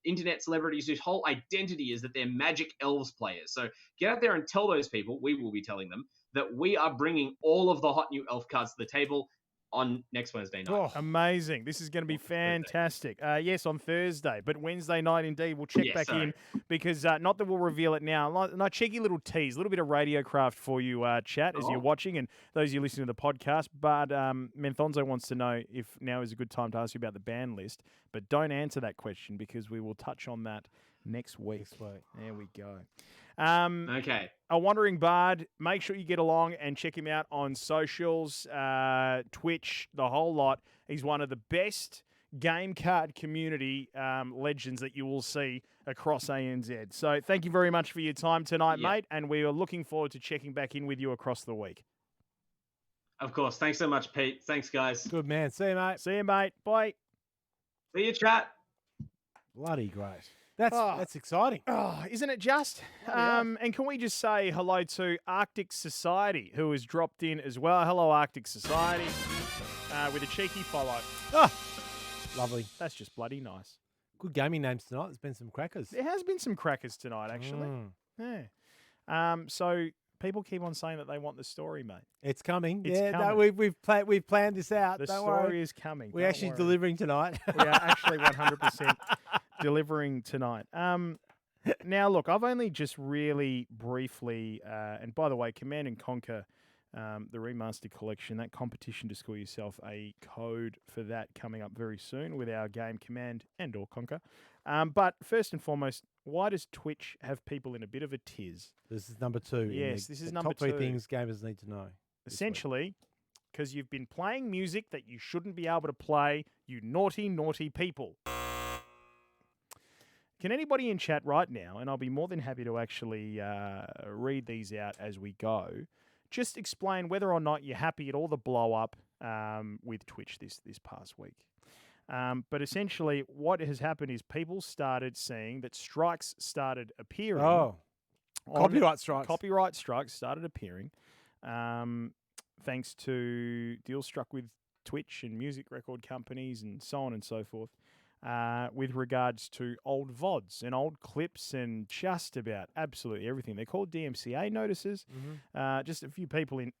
internet celebrities whose whole identity is that they're Magic Elves players. So get out there and tell those people, we will be telling them, that we are bringing all of the hot new elf cards to the table on next Wednesday night. Oh, amazing. This is going to be fantastic. Yes, on Thursday, but Wednesday night indeed. We'll check back in because not that we'll reveal it now. A cheeky little tease, a little bit of radio craft for you, chat, as you're watching and those you listening to the podcast. But Menthonzo wants to know if now is a good time to ask you about the ban list, but don't answer that question because we will touch on that next week. There we go. Okay. A Wandering Bard, make sure you get along and check him out on socials, Twitch, the whole lot. He's one of the best game card community legends that you will see across ANZ. So thank you very much for your time tonight, mate, and we are looking forward to checking back in with you across the week. Of course. Thanks so much, Pete. Thanks, guys. Good man. See you, mate. See you, mate. Bye. See you, chat. Bloody great. That's exciting. Oh, isn't it just? And can we just say hello to Arctic Society, who has dropped in as well. Hello, Arctic Society, with a cheeky follow. Oh, lovely. That's just bloody nice. Good gaming names tonight. There's been some crackers. There has been some crackers tonight, actually. Yeah. So people keep on saying that they want the story, mate. It's coming. It's coming. No, we've planned this out. The Don't story worry. is coming. We're actually delivering tonight. We are actually 100% delivering tonight. Now, look, I've only just really briefly, and by the way, Command and Conquer, the remastered collection, that competition to score yourself a code for that coming up very soon with our game Command and or Conquer. But first and foremost, why does Twitch have people in a bit of a tiz? This is number 2. Yes, this is number top 2. Top 3 things gamers need to know. Essentially, because you've been playing music that you shouldn't be able to play, you naughty, naughty people. Can anybody in chat right now, and I'll be more than happy to actually read these out as we go, just explain whether or not you're happy at all the blow up with Twitch this past week. But essentially what has happened is people started seeing that strikes started appearing. Oh, copyright strikes. Copyright strikes started appearing thanks to deals struck with Twitch and music record companies and so on and so forth. with regards to old VODs and old clips and just about absolutely everything. They're called DMCA notices. Just a few people in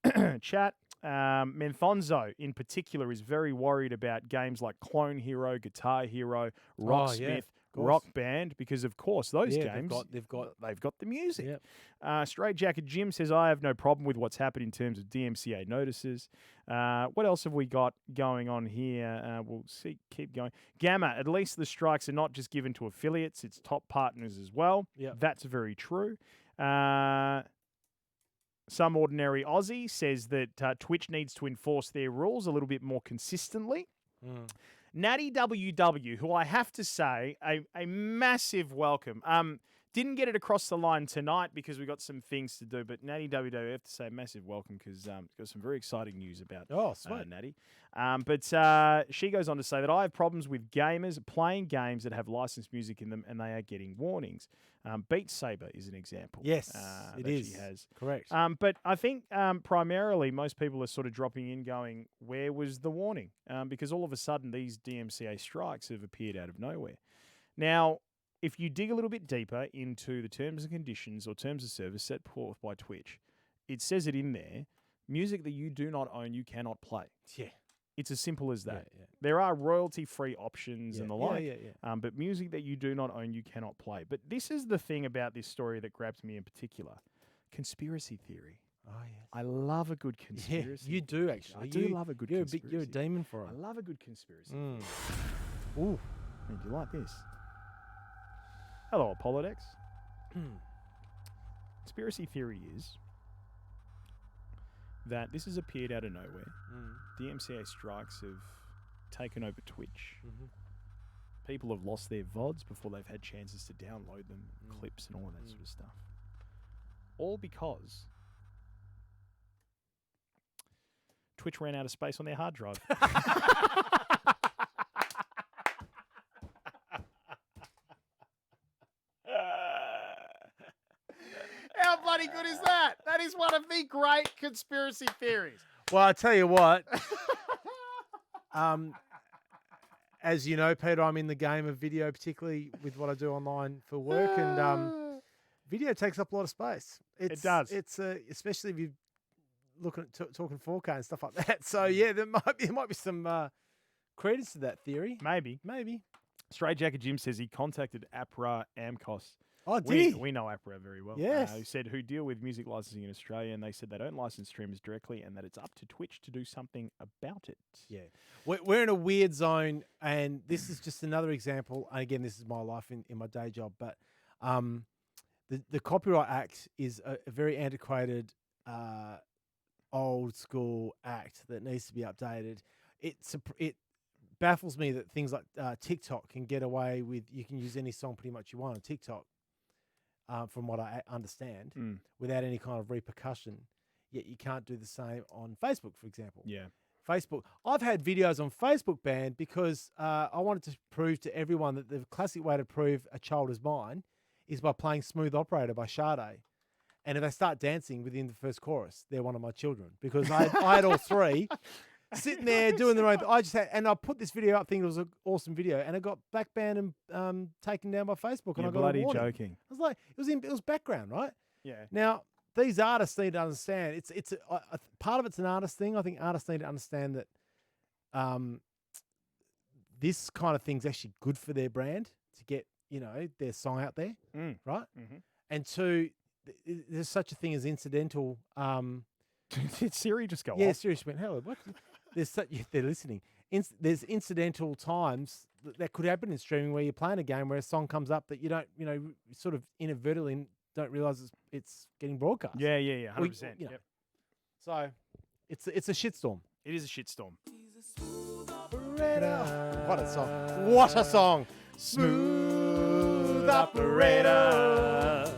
chat. Menthonzo, in particular, is very worried about games like Clone Hero, Guitar Hero, Rocksmith, Rock Band, because, of course, those games, they've got the music. Yep. Straight Jacket Jim says, I have no problem with what's happened in terms of DMCA notices. What else have we got going on here? We'll see. Keep going. Gamma, at least the strikes are not just given to affiliates. It's top partners as well. Yep. That's very true. Some ordinary Aussie says that Twitch needs to enforce their rules a little bit more consistently. Natty WW, who I have to say, a massive welcome. Didn't get it across the line tonight because we got some things to do, but Natty WW, I have to say, massive welcome because got some very exciting news about Natty. But she goes on to say that I have problems with gamers playing games that have licensed music in them and they are getting warnings. Beat Saber is an example. Yes, that it is. She has. Correct. But I think primarily most people are sort of dropping in going, where was the warning? Because all of a sudden these DMCA strikes have appeared out of nowhere. Now, if you dig a little bit deeper into the terms and conditions or terms of service set forth by Twitch, it says it in there, music that you do not own, you cannot play. Yeah. It's as simple as that. Yeah. There are royalty-free options and the like, Yeah. but music that you do not own, you cannot play. But this is the thing about this story that grabs me in particular. Conspiracy theory. Oh, yes. I love a good conspiracy. Yeah, you do, actually. I do love a good conspiracy. You're a demon for it. I love a good conspiracy. Ooh. Do you like this? Hello, Apollodex. Conspiracy theory is that this has appeared out of nowhere. DMCA strikes have taken over Twitch. People have lost their VODs before they've had chances to download them, clips and all of that sort of stuff. All because Twitch ran out of space on their hard drive. How bloody good is that? That is one of the great conspiracy theories. Well, I tell you what. As you know, Peter, I'm in the game of video, particularly with what I do online for work, and video takes up a lot of space. It does. It's especially if you're looking at talking 4K and stuff like that. So yeah, there might be some credence to that theory. Maybe. Straight Jacket Jim says he contacted APRA AMCOS. Oh, did he? We know APRA very well. Yes. Who said who deal with music licensing in Australia, and they said they don't license streamers directly, and that it's up to Twitch to do something about it. Yeah, we're in a weird zone, and this is just another example. And again, this is my life in my day job, but the Copyright Act is a very antiquated, old school act that needs to be updated. It baffles me that things like TikTok can get away with, you can use any song pretty much you want on TikTok, from what I understand, without any kind of repercussion. Yet you can't do the same on Facebook, for example. Yeah. Facebook. I've had videos on Facebook banned because I wanted to prove to everyone that the classic way to prove a child is mine is by playing Smooth Operator by Sade. And if they start dancing within the first chorus, they're one of my children. Because I had all three sitting there doing their own. And I put this video up thinking it was an awesome video, and it got back banned and taken down by Facebook. And You're I got bloody a warning. joking. I was like, it was background, right? Yeah. Now, these artists need to understand. It's part of it's an artist thing. I think artists need to understand that this kind of thing's actually good for their brand to get their song out there, right? And two, there's such a thing as incidental. Did Siri just go off? Yeah, Siri just went, hello, what? They're listening. There's incidental times that could happen in streaming where you're playing a game where a song comes up that you don't, sort of inadvertently don't realize it's getting broadcast. Yeah, 100%. Yep. So it's a shitstorm. It is a shitstorm. What a song. What a song. Smooth operator.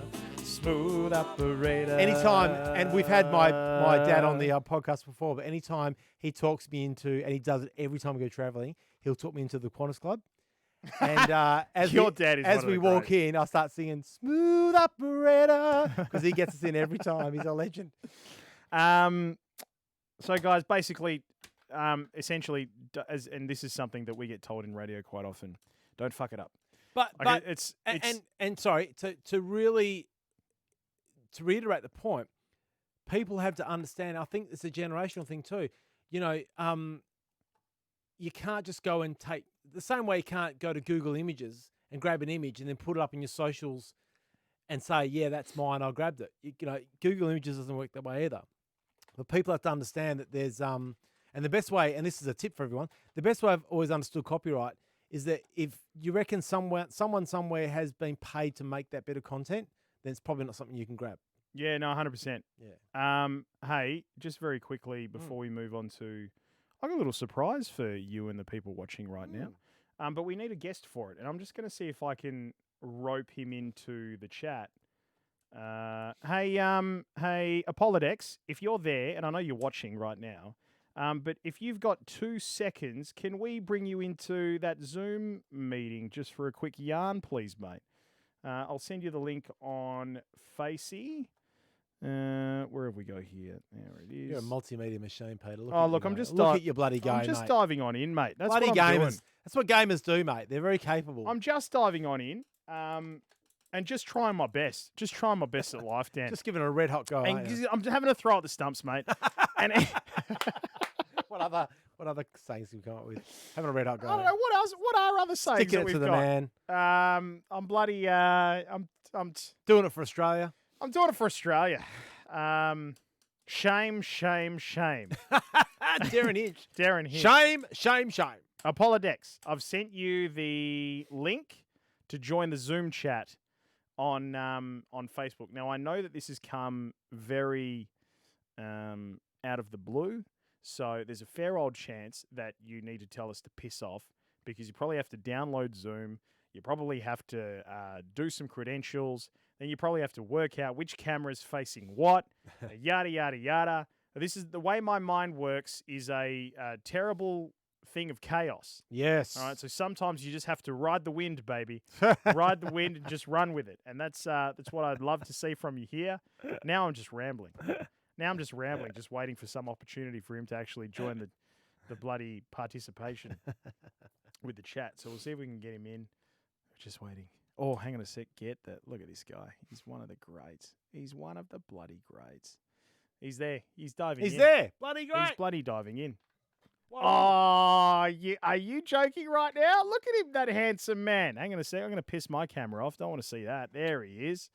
Smooth operator. Anytime, and we've had my dad on the podcast before, but anytime he talks me into, and he does it every time we go traveling, he'll talk me into the Qantas Club. And as we walk in, I start singing Smooth Operator because he gets us in every time. He's a legend. So, guys, basically, essentially, and this is something that we get told in radio quite often, Don't fuck it up. But it's sorry to reiterate the point, people have to understand. I think it's a generational thing too. You can't just go and take the same way you can't go to Google Images and grab an image and then put it up in your socials and say, yeah, that's mine, I grabbed it. Google Images doesn't work that way either. But people have to understand that there's and the best way, and this is a tip for everyone, the best way I've always understood copyright is that if you reckon someone somewhere has been paid to make that bit of content, then it's probably not something you can grab. Yeah, no, 100%. Yeah. Hey, just very quickly before we move on to, I got a little surprise for you and the people watching right now. But we need a guest for it, and I'm just going to see if I can rope him into the chat. Hey, Apollodex, if you're there, and I know you're watching right now, but if you've got 2 seconds, can we bring you into that Zoom meeting just for a quick yarn, please, mate? I'll send you the link on Facey. Where have we go here? There it is. You're a multimedia machine, Peter. I'm just look at your bloody game. I'm just mate. diving on in, mate. That's bloody what I'm gamers. doing. That's what gamers do, mate. They're very capable. I'm just diving on in, and just trying my best. Just trying my best at life, Dan. Just giving it a red hot go. And I'm having a throw at the stumps, mate. And what other sayings can we come up with? Having a red hot go. I don't know what else. What are other sayings Sticking that it we've to the got? man. I'm bloody. I'm doing it for Australia. I'm doing it for Australia. Shame, shame, shame. Darren Hinch. Darren Hinch. Shame, shame, shame. Apollodex, I've sent you the link to join the Zoom chat on Facebook. Now, I know that this has come very out of the blue, so there's a fair old chance that you need to tell us to piss off because you probably have to download Zoom. You probably have to do some credentials. Then you probably have to work out which camera's facing what, yada, yada, yada. This is the way my mind works is a terrible thing of chaos. Yes. All right. So sometimes you just have to ride the wind, baby. Ride the wind and just run with it. And that's what I'd love to see from you here. Now I'm just rambling. Just waiting for some opportunity for him to actually join the bloody participation with the chat. So we'll see if we can get him in. Just waiting. Oh, hang on a sec. Get that. Look at this guy. He's one of the greats. He's one of the bloody greats. He's there. He's diving in. He's there. Bloody great. He's bloody diving in. Whoa. Oh, are you joking right now? Look at him, that handsome man. Hang on a sec. I'm going to piss my camera off. Don't want to see that. There he is.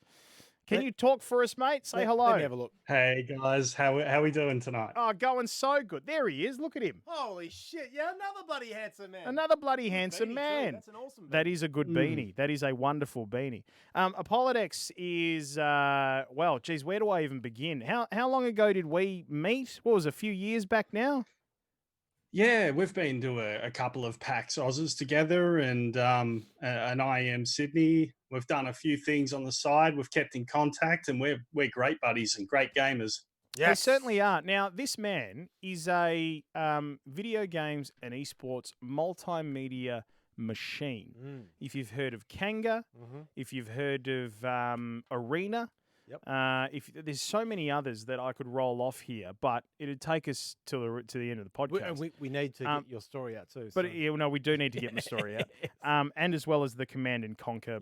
Can you talk for us, mate? Say hello. Let me have a look. Hey, guys. How we doing tonight? Oh, going so good. There he is. Look at him. Holy shit. Yeah, another bloody handsome man. Another bloody handsome beanie man. Too. That's an awesome beanie. That is a good beanie. That is a wonderful beanie. Apollodex is, well, geez, where do I even begin? How long ago did we meet? What was it, a few years back now? Yeah, we've been to a couple of PAX Aussies together and an IEM Sydney. We've done a few things on the side. We've kept in contact, and we're great buddies and great gamers. Yes. They certainly are. Now, this man is a video games and esports multimedia machine. If you've heard of Kanga, if you've heard of Arena, if there's so many others that I could roll off here, but it'd take us to the end of the podcast. We need to get your story out too. But we do need to get my story out, and as well as the Command and Conquer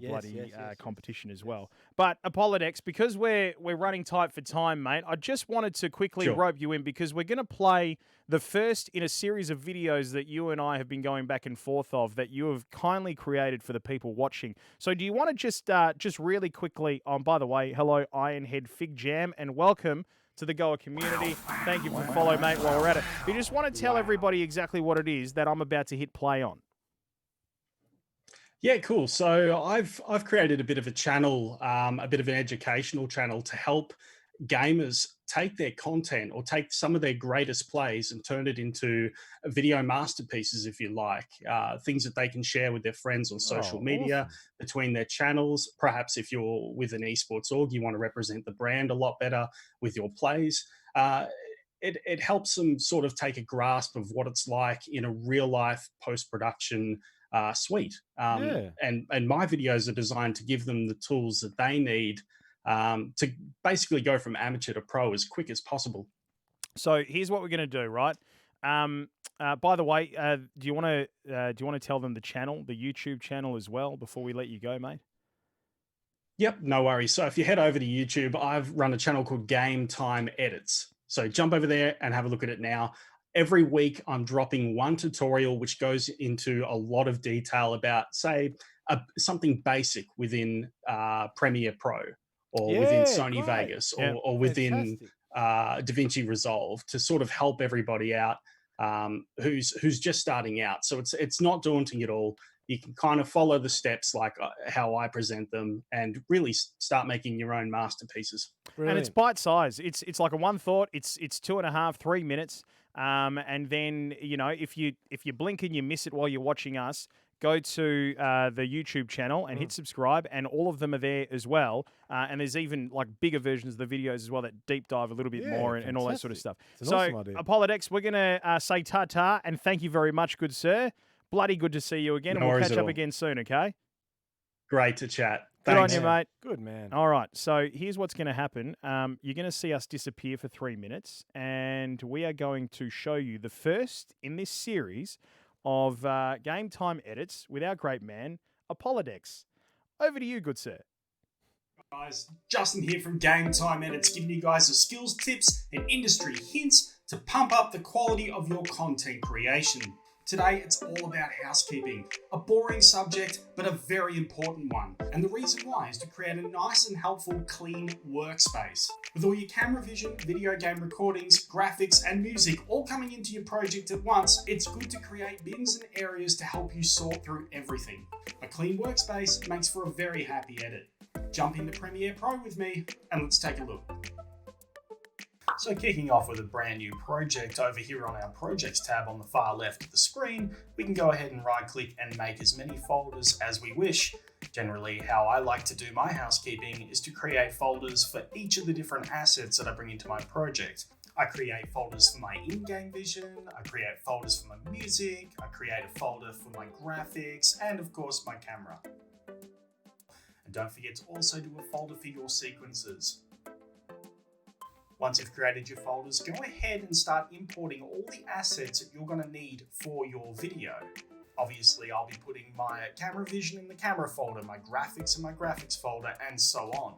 competition as well. But Apollodex, because we're running tight for time, mate, I just wanted to quickly rope you in because we're going to play the first in a series of videos that you and I have been going back and forth of that you have kindly created for the people watching. So do you want to just really quickly, by the way, hello, Ironhead Fig Jam, and welcome to the GOA community. Thank you for the follow, mate, while we're at it. You just want to tell everybody exactly what it is that I'm about to hit play on. Yeah, cool. So I've created a bit of a channel, a bit of an educational channel to help gamers take their content or take some of their greatest plays and turn it into video masterpieces, if you like, things that they can share with their friends on social media, between their channels. Perhaps if you're with an esports org, you want to represent the brand a lot better with your plays. It helps them sort of take a grasp of what it's like in a real life post-production suite. And my videos are designed to give them the tools that they need to basically go from amateur to pro as quick as possible. So here's what we're going to do, right? By the way, do you want to tell them the channel, the YouTube channel as well, before we let you go, mate? Yep, no worries. So if you head over to YouTube, I've run a channel called Game Time Edits. So jump over there and have a look at it now. Every week, I'm dropping one tutorial which goes into a lot of detail about, say, something basic within Premiere Pro or within Sony great. Vegas Yeah. or within Fantastic. DaVinci Resolve to sort of help everybody out who's just starting out. So it's not daunting at all. You can kind of follow the steps like how I present them and really start making your own masterpieces. Brilliant. And it's bite size. It's like a one thought. It's 2.5, 3 minutes. And then, you know, if you blink and you miss it while you're watching us, go to the YouTube channel and hit subscribe, and all of them are there as well. And there's even like bigger versions of the videos as well that deep dive a little bit more and all that sort of stuff. It's an awesome idea. Apollodex, we're going to say ta-ta and thank you very much, good sir. Bloody good to see you again, and we'll catch up again soon, okay? Great to chat. Good Thanks. on you, mate. Good man. All right, so here's what's going to happen. You're going to see us disappear for 3 minutes, and we are going to show you the first in this series of Game Time Edits with our great man, Apollodex. Over to you, good sir. Guys, Justin here from Game Time Edits, giving you guys the skills, tips, and industry hints to pump up the quality of your content creation. Today, it's all about housekeeping. A boring subject, but a very important one. And the reason why is to create a nice and helpful, clean workspace. With all your camera vision, video game recordings, graphics, and music all coming into your project at once, it's good to create bins and areas to help you sort through everything. A clean workspace makes for a very happy edit. Jump into Premiere Pro with me, and let's take a look. So kicking off with a brand new project over here on our projects tab on the far left of the screen, we can go ahead and right click and make as many folders as we wish. Generally, how I like to do my housekeeping is to create folders for each of the different assets that I bring into my project. I create folders for my in-game vision, I create folders for my music, I create a folder for my graphics, and of course my camera. And don't forget to also do a folder for your sequences. Once you've created your folders, go ahead and start importing all the assets that you're going to need for your video. Obviously, I'll be putting my camera vision in the camera folder, my graphics in my graphics folder, and so on.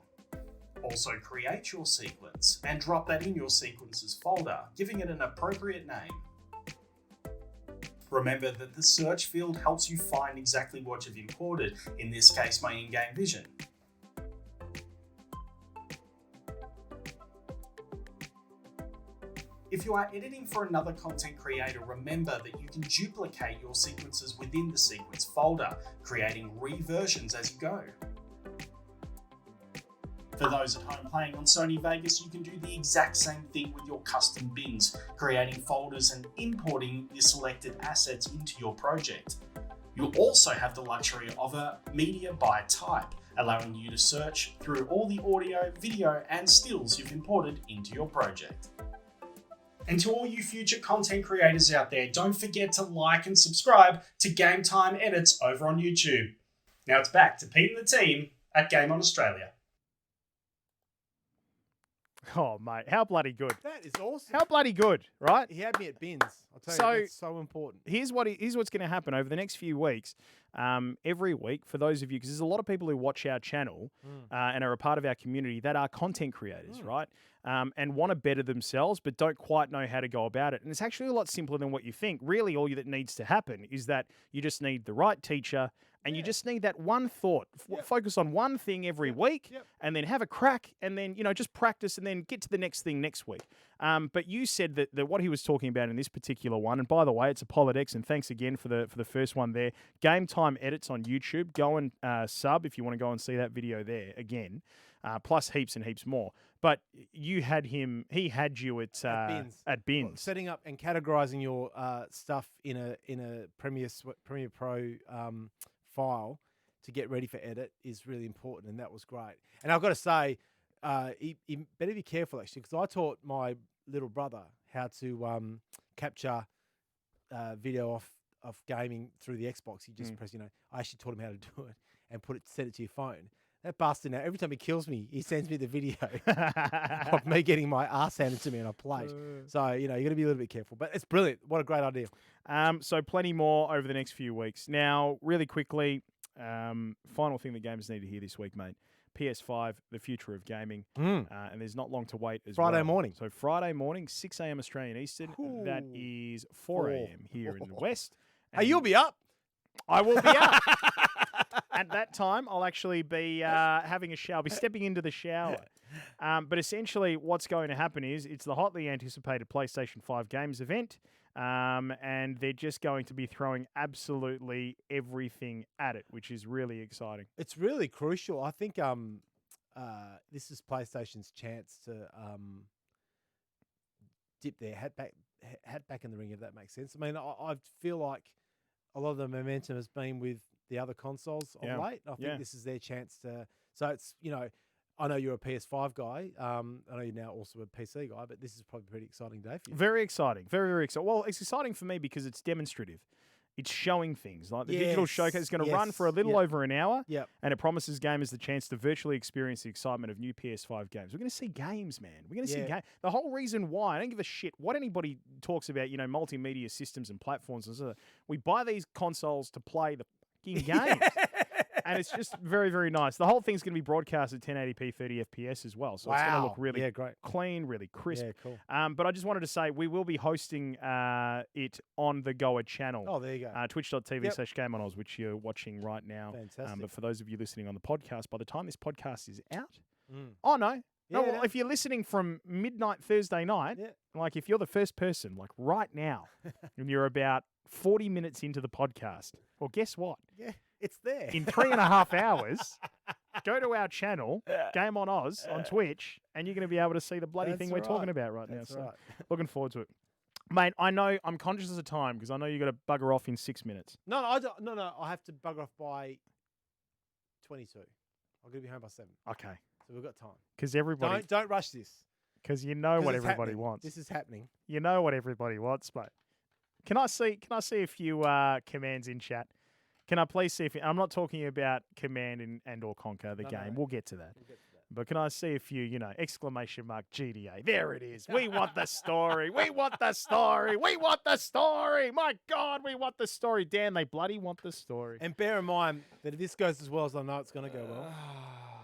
Also, create your sequence and drop that in your sequences folder, giving it an appropriate name. Remember that the search field helps you find exactly what you've imported, in this case my in-game vision. If you are editing for another content creator, remember that you can duplicate your sequences within the sequence folder, creating reversions as you go. For those at home playing on Sony Vegas, you can do the exact same thing with your custom bins, creating folders and importing the selected assets into your project. You'll also have the luxury of a media by type, allowing you to search through all the audio, video, and stills you've imported into your project. And to all you future content creators out there, don't forget to like and subscribe to Game Time Edits over on YouTube. Now it's back to Pete and the team at Game On Australia. Oh, mate, how bloody good. That is awesome. How bloody good, right? He had me at bins. I'll tell you, that's so important. Here's what's going to happen over the next few weeks. Every week, for those of you, because there's a lot of people who watch our channel and are a part of our community that are content creators, right? And want to better themselves, but don't quite know how to go about it. And it's actually a lot simpler than what you think. Really, all that needs to happen is that you just need the right teacher, and you just need that one thought. Focus on one thing every week, and then have a crack, and then just practice, and then get to the next thing next week. But you said that what he was talking about in this particular one, and by the way, it's Apollodex, and thanks again for the first one there. Game Time Edits on YouTube. Go and sub if you want to go and see that video there again. Plus heaps and heaps more. But he had you at bins. Well, setting up and categorizing your stuff in a Premiere Pro file to get ready for edit is really important, and that was great. And I've got to say, he better be careful actually, because I taught my little brother how to capture video of gaming through the Xbox. You just press, I actually taught him how to do it and set it to your phone. That bastard now, every time he kills me, he sends me the video of me getting my ass handed to me on a plate. So, you got to be a little bit careful. But it's brilliant. What a great idea. So plenty more over the next few weeks. Now, really quickly, final thing the gamers need to hear this week, mate. PS5, the future of gaming. And there's not long to wait as well. Friday morning. So Friday morning, 6 a.m. Australian Eastern. That is 4 a.m. here in the West. Hey, you'll be up. I will be up. At that time, I'll actually be having a shower. I'll be stepping into the shower. But essentially, what's going to happen is it's the hotly anticipated PlayStation 5 Games event. And they're just going to be throwing absolutely everything at it, which is really exciting. It's really crucial. I think this is PlayStation's chance to dip their hat back in the ring, if that makes sense. I mean, I feel like a lot of the momentum has been with the other consoles of late. I think this is their chance to. So it's, I know you're a PS5 guy. I know you're now also a PC guy, but this is probably a pretty exciting day for you. Very exciting. Very, very exciting. Well, it's exciting for me because it's demonstrative. It's showing things. Like the digital showcase is going to run for a little over an hour, and it promises gamers the chance to virtually experience the excitement of new PS5 games. We're going to see games, man. We're going to see games. The whole reason why, I don't give a shit what anybody talks about, multimedia systems and platforms and so we buy these consoles to play the fucking games. And it's just very, very nice. The whole thing's going to be broadcast at 1080p, 30 FPS as well. So it's going to look really clean, really crisp. Yeah, cool. But I just wanted to say we will be hosting it on the GOA channel. Oh, there you go. Twitch.tv/GameOnOz, which you're watching right now. Fantastic. But for those of you listening on the podcast, by the time this podcast is out, oh, no. Well, if you're listening from midnight Thursday night, like if you're the first person, like right now, and you're about 40 minutes into the podcast, well, guess what? Yeah. It's there. In 3.5 hours, go to our channel, Game on Oz, on Twitch, and you're going to be able to see the bloody thing we're talking about right now. So looking forward to it. Mate, I know I'm conscious of the time because I know you got to bugger off in 6 minutes. No, I don't. No. I have to bugger off by 22. I'm going to be home by 7. Okay. So we've got time. Because everybody... Don't rush this. Because you know what everybody wants. This is happening. You know what everybody wants, mate. Can I see a few commands in chat? Can I please see if I'm not talking about Command and or Conquer the game. No. We'll get to that. But can I see a few, exclamation mark GTA? There it is. We want the story. We want the story. We want the story. My God, we want the story. Dan, they bloody want the story. And bear in mind that if this goes as well as I know it's going to go well,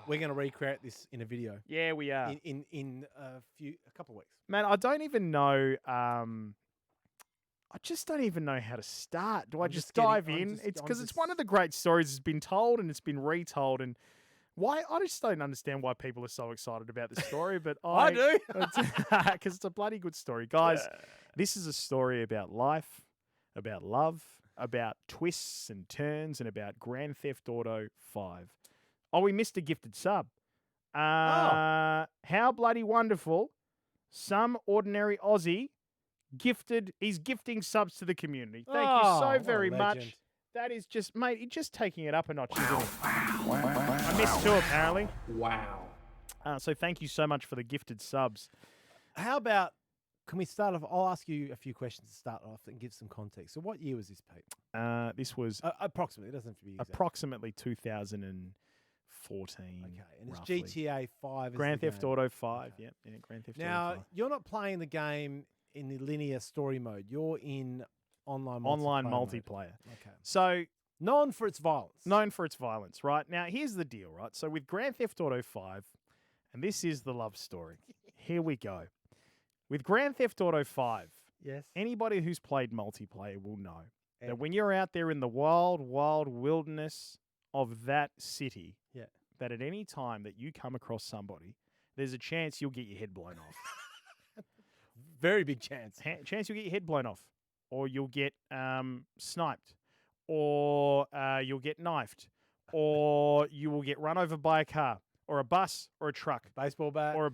we're going to recreate this in a video. Yeah, we are. In a couple of weeks. Man, I don't even know. I just don't even know how to start. Do I just dive in? It's because it's one of the great stories that's been told and it's been retold. And why I just don't understand why people are so excited about this story. But I do. Because it's a bloody good story. Guys, this is a story about life, about love, about twists and turns, and about Grand Theft Auto 5. Oh, we missed a gifted sub. How bloody wonderful. Some ordinary Aussie he's gifting subs to the community. Thank you so very much. That is just, mate, you're just taking it up a notch, isn't it? I missed two, apparently. Wow. So thank you so much for the gifted subs. How about, can we start off? I'll ask you a few questions to start off and give some context. So what year was this, Pete? This was... approximately. It doesn't have to be exact. Approximately 2014. Okay. And roughly. it's GTA 5. Grand Theft Auto 5. Okay. Yeah, Grand Theft Auto 5. Now, you're not playing the game in the linear story mode. You're in online multiplayer. Okay. So known for its violence. Right? Now, here's the deal, right? So with Grand Theft Auto 5, and this is the love story. Here we go. With Grand Theft Auto 5, yes, anybody who's played multiplayer will know that when you're out there in the wild wilderness of that city, that at any time that you come across somebody, there's a chance you'll get your head blown off. Very big chance. Chance you'll get your head blown off, or you'll get sniped, or you'll get knifed, or you will get run over by a car, or a bus, or a truck, baseball bat, or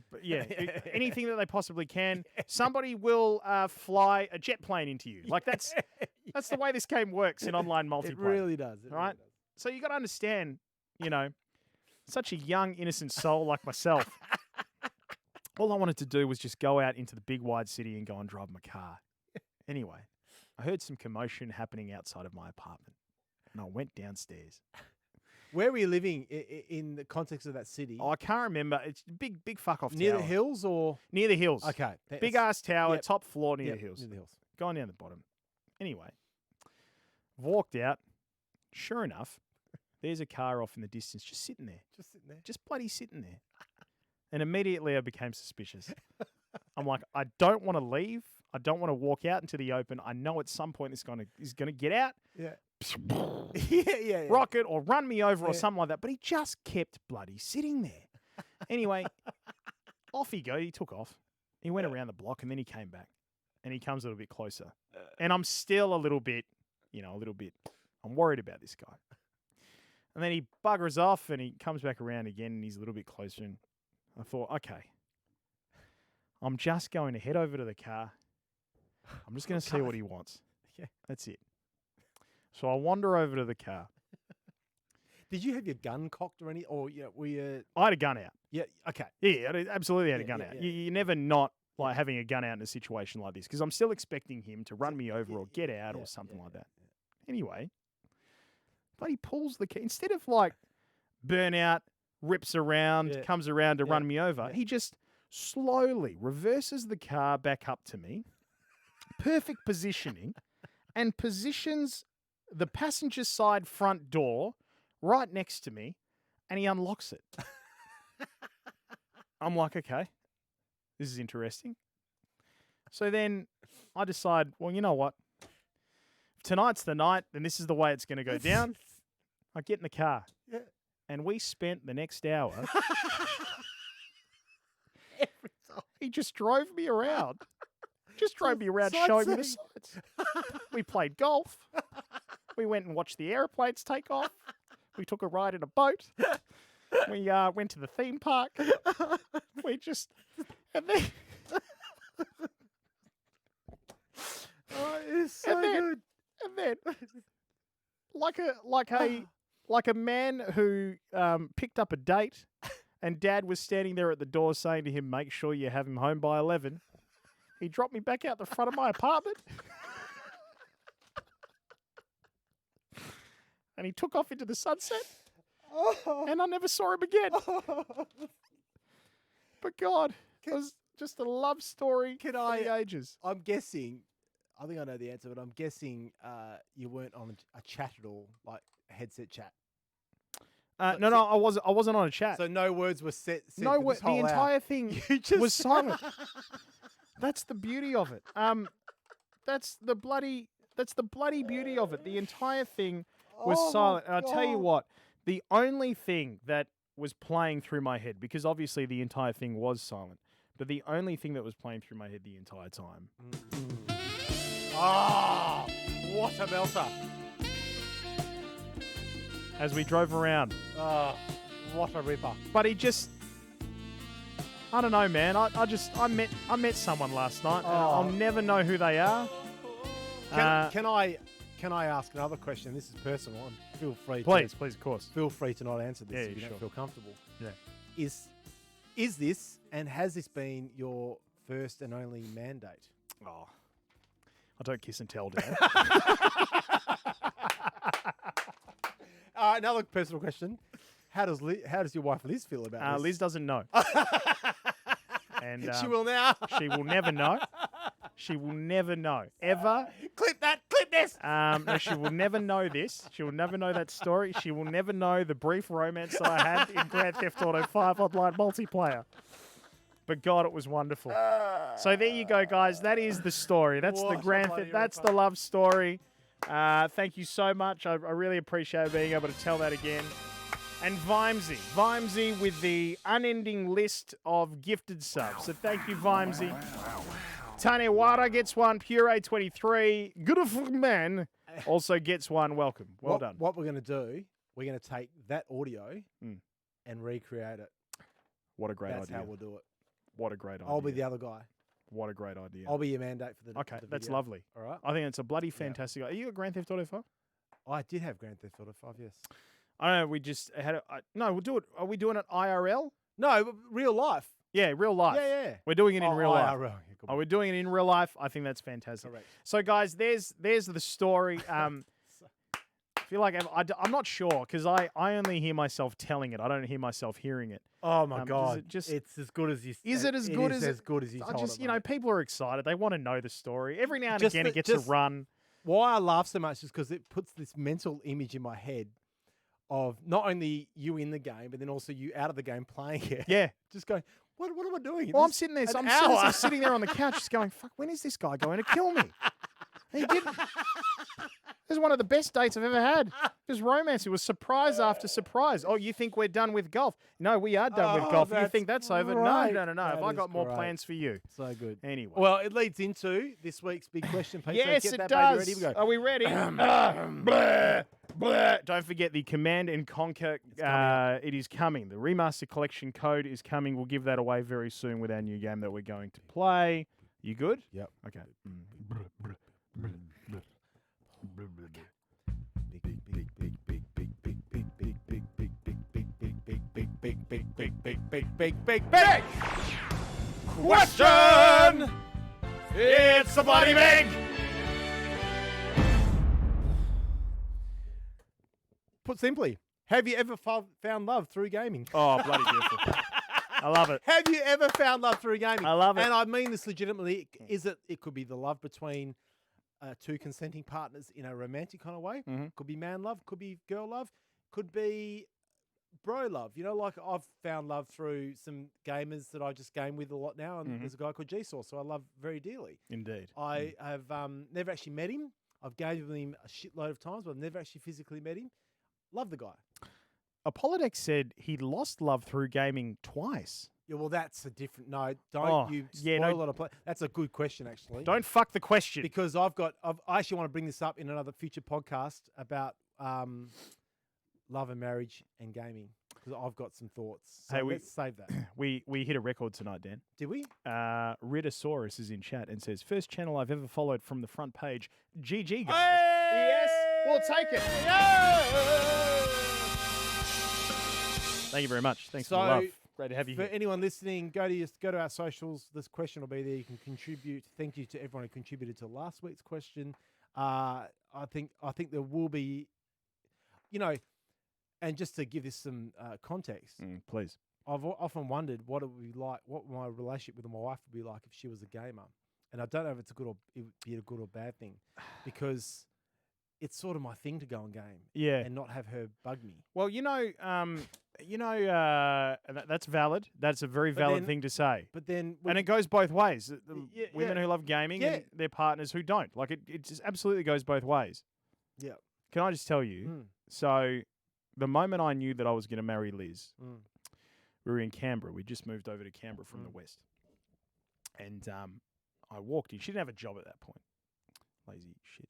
anything that they possibly can. Somebody will fly a jet plane into you. Like that's the way this game works in online multiplayer. It really does. Right? So you got to understand, such a young innocent soul like myself. All I wanted to do was just go out into the big wide city and go and drive my car. Anyway, I heard some commotion happening outside of my apartment, and I went downstairs. Where were you living in the context of that city? Oh, I can't remember. It's big fuck off Near tower. the hills or? Near the hills. Okay. Big ass tower, Yep. top floor near Yep, the hills. Near the hills. Going down the bottom. Anyway, walked out. Sure enough, there's a car off in the distance just sitting there. Just sitting there. Just bloody sitting there. And immediately I became suspicious. I'm like, I don't want to leave. I don't want to walk out into the open. I know at some point he's gonna get out. Yeah. yeah. Rocket or run me over or Yeah. something like that. But he just kept bloody sitting there. Anyway, off he go. He took off. He went around the block and then he came back. And he comes a little bit closer. And I'm still a little bit. I'm worried about this guy. And then he buggers off and he comes back around again and he's a little bit closer. And I thought, okay, I'm just going to head over to the car. I'm just going to see what he wants. Yeah. That's it. So I wander over to the car. Did you have your gun cocked or any? Or were you? I had a gun out. Yeah. Okay. Yeah, I absolutely had a Yeah, gun yeah, out. yeah. You never not like having a gun out in a situation like this because I'm still expecting him to run me over or get out or something like that. Anyway, but he pulls the key instead of like burnout, rips around, comes around to run me over. He just slowly reverses the car back up to me, perfect positioning, and positions the passenger side front door right next to me, and he unlocks it. I'm like, okay, this is interesting. So then I decide, well, you know what? If tonight's the night, and this is the way it's going to go down. I get in the car. Yeah. And we spent the next hour. He just drove me around. Just drove me around showing me the sights. We played golf. We went and watched the airplanes take off. We took a ride in a boat. We went to the theme park. We just... And then... Oh, it's so good. And then, like a man who picked up a date, and Dad was standing there at the door saying to him, "Make sure you have him home by 11." He dropped me back out the front of my apartment, and he took off into the sunset, and I never saw him again. But God, it was just a love story for the ages. I'm guessing. I think I know the answer, but I'm guessing you weren't on a chat at all, like a headset chat. No, I wasn't on a chat. So no words were said. No, for this the whole hour. entire thing was silent. That's the beauty of it. That's the bloody beauty of it. The entire thing was silent. And I'll tell you what, the only thing that was playing through my head, because obviously the entire thing was silent, but the only thing that was playing through my head the entire time. Oh, what a melter. As we drove around. Oh, what a ripper. But he just, I don't know, man. I met someone last night. And I'll never know who they are. Can I ask another question? This is personal. And feel free. Please, of course. Feel free to not answer this if you don't feel comfortable. Yeah. Is this and has this been your first and only mandate? Oh, I don't kiss and tell, Dad. Another personal question: How does your wife Liz feel about this? Liz doesn't know, and she will now. She will never know. She will never know ever. Clip this. No, she will never know this. She will never know that story. She will never know the brief romance that I had in Grand Theft Auto 5 online multiplayer. But God, it was wonderful. So there you go, guys. That is the story. That's the Grand Theft. That's the love story. Thank you so much. I really appreciate being able to tell that again. And Vimesy with the unending list of gifted subs. So thank you, Vimesy. Tanewara gets one. Puree 23. Good man also gets one. Welcome. Well done. What we're going to do, we're going to take that audio and recreate it. What a great idea. That's how we'll do it. What a great idea. I'll be the other guy. What a great idea. I'll be your mandate for the Okay, for the that's video. lovely. All right. I think it's a bloody fantastic idea. Are you a Grand Theft Auto 5? I did have Grand Theft Auto 5, yes. I don't know. We just had no, we'll do it. Are we doing it IRL? No, real life. Yeah, real life. Yeah. We're doing it in real life. IRL. Yeah, Oh, we're doing it in real life. I think that's fantastic. Correct. So, guys, there's the story. feel like I'm not sure because I only hear myself telling it. I don't hear myself hearing it. Oh my does God! it just It's as good as you. is it as good as as good as you I told just it, you know mate. people are excited. They want to know the story. Every now and Just again the- it gets just- a run. Why I laugh so much is because it puts this mental image in my head of not only you in the game, but then also you out of the game playing it. Yeah. Just going, what am I doing? Well, I'm This- sitting there. an I'm hour. sitting there on the couch, just going, "Fuck! When is this guy going to kill me?" He didn't. This is one of the best dates I've ever had. Just romance. It was surprise after surprise. Oh, you think we're done with golf? No, we are done with Oh, golf. You that's think that's over? great. No. Have That I is got more great. plans for you? So good. Anyway. Well, it leads into this week's big question, Pete. Yes, so get it that baby does. ready. Here we go. Are we ready? Blah, blah. Don't forget the Command and Conquer. It is coming. The remaster collection code is coming. We'll give that away very soon with our new game that we're going to play. You good? Yep. Okay. Big Question! It's the bloody big! Put simply, have you ever found love through gaming? Oh, bloody beautiful. I love it. Have you ever found love through gaming? I love it. And I mean this legitimately. It could be the love between two consenting partners in a romantic kind of way. Mhm. Could be man love. Could be girl love. Could be bro love. You know, like I've found love through some gamers that I just game with a lot now. And there's a guy called G-Source, so I love very dearly. Indeed. I have never actually met him. I've gamed with him a shitload of times, but I've never actually physically met him. Love the guy. Apolodex said he lost love through gaming twice. Yeah, well, that's a different. No, don't Oh, you yeah, spoil no- a lot of play. That's a good question, actually. Don't fuck the question. Because I actually want to bring this up in another future podcast about love and marriage and gaming because I've got some thoughts. So Hey, let's save that. we hit a record tonight, Dan. Did we? Riddosaurus is in chat and says, first channel I've ever followed from the front page. GG, guys. Hey! Yes, we'll take it. Thank you very much. Thanks for the love. Great to have you For here. anyone listening, go to our socials. This question will be there. You can contribute. Thank you to everyone who contributed to last week's question. I think there will be, you know, and just to give this some context, Please. I've often wondered what it would be like, what my relationship with my wife would be like if she was a gamer, and I don't know if it would be a good or bad thing, because it's sort of my thing to go and game, Yeah. and not have her bug me. Well, that's valid. That's a very valid then- thing to say. But then, And it goes both ways. The Yeah, women yeah. who love gaming Yeah. and their partners who don't. Like it just absolutely goes both ways. yeah, Can I just tell you? So the moment I knew that I was going to marry Liz, we were in Canberra. We just moved over to Canberra from the west. And I walked in. She didn't have a job at that point. Lazy shit.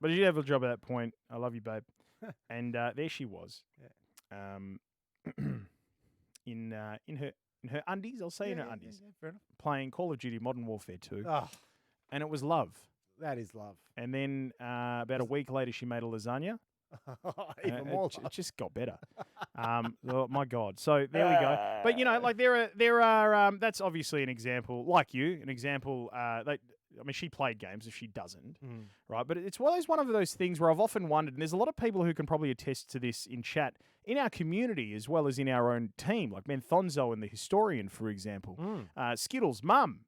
But she did have a job at that point. I love you, babe. And there she was. In her undies, I'll say in her undies, fair enough. playing Call of Duty Modern Warfare 2. Oh, And it was love. that is love. And then about a week later, she made a lasagna. Even and more it love. just got better. Oh my God. So there we go. But you know, like there are that's obviously an example, like you, an example. She played games if she doesn't, right? But it's always one of those things where I've often wondered, and there's a lot of people who can probably attest to this in chat, in our community as well as in our own team, like Menthonzo and the Historian, for example, Skittles' mum,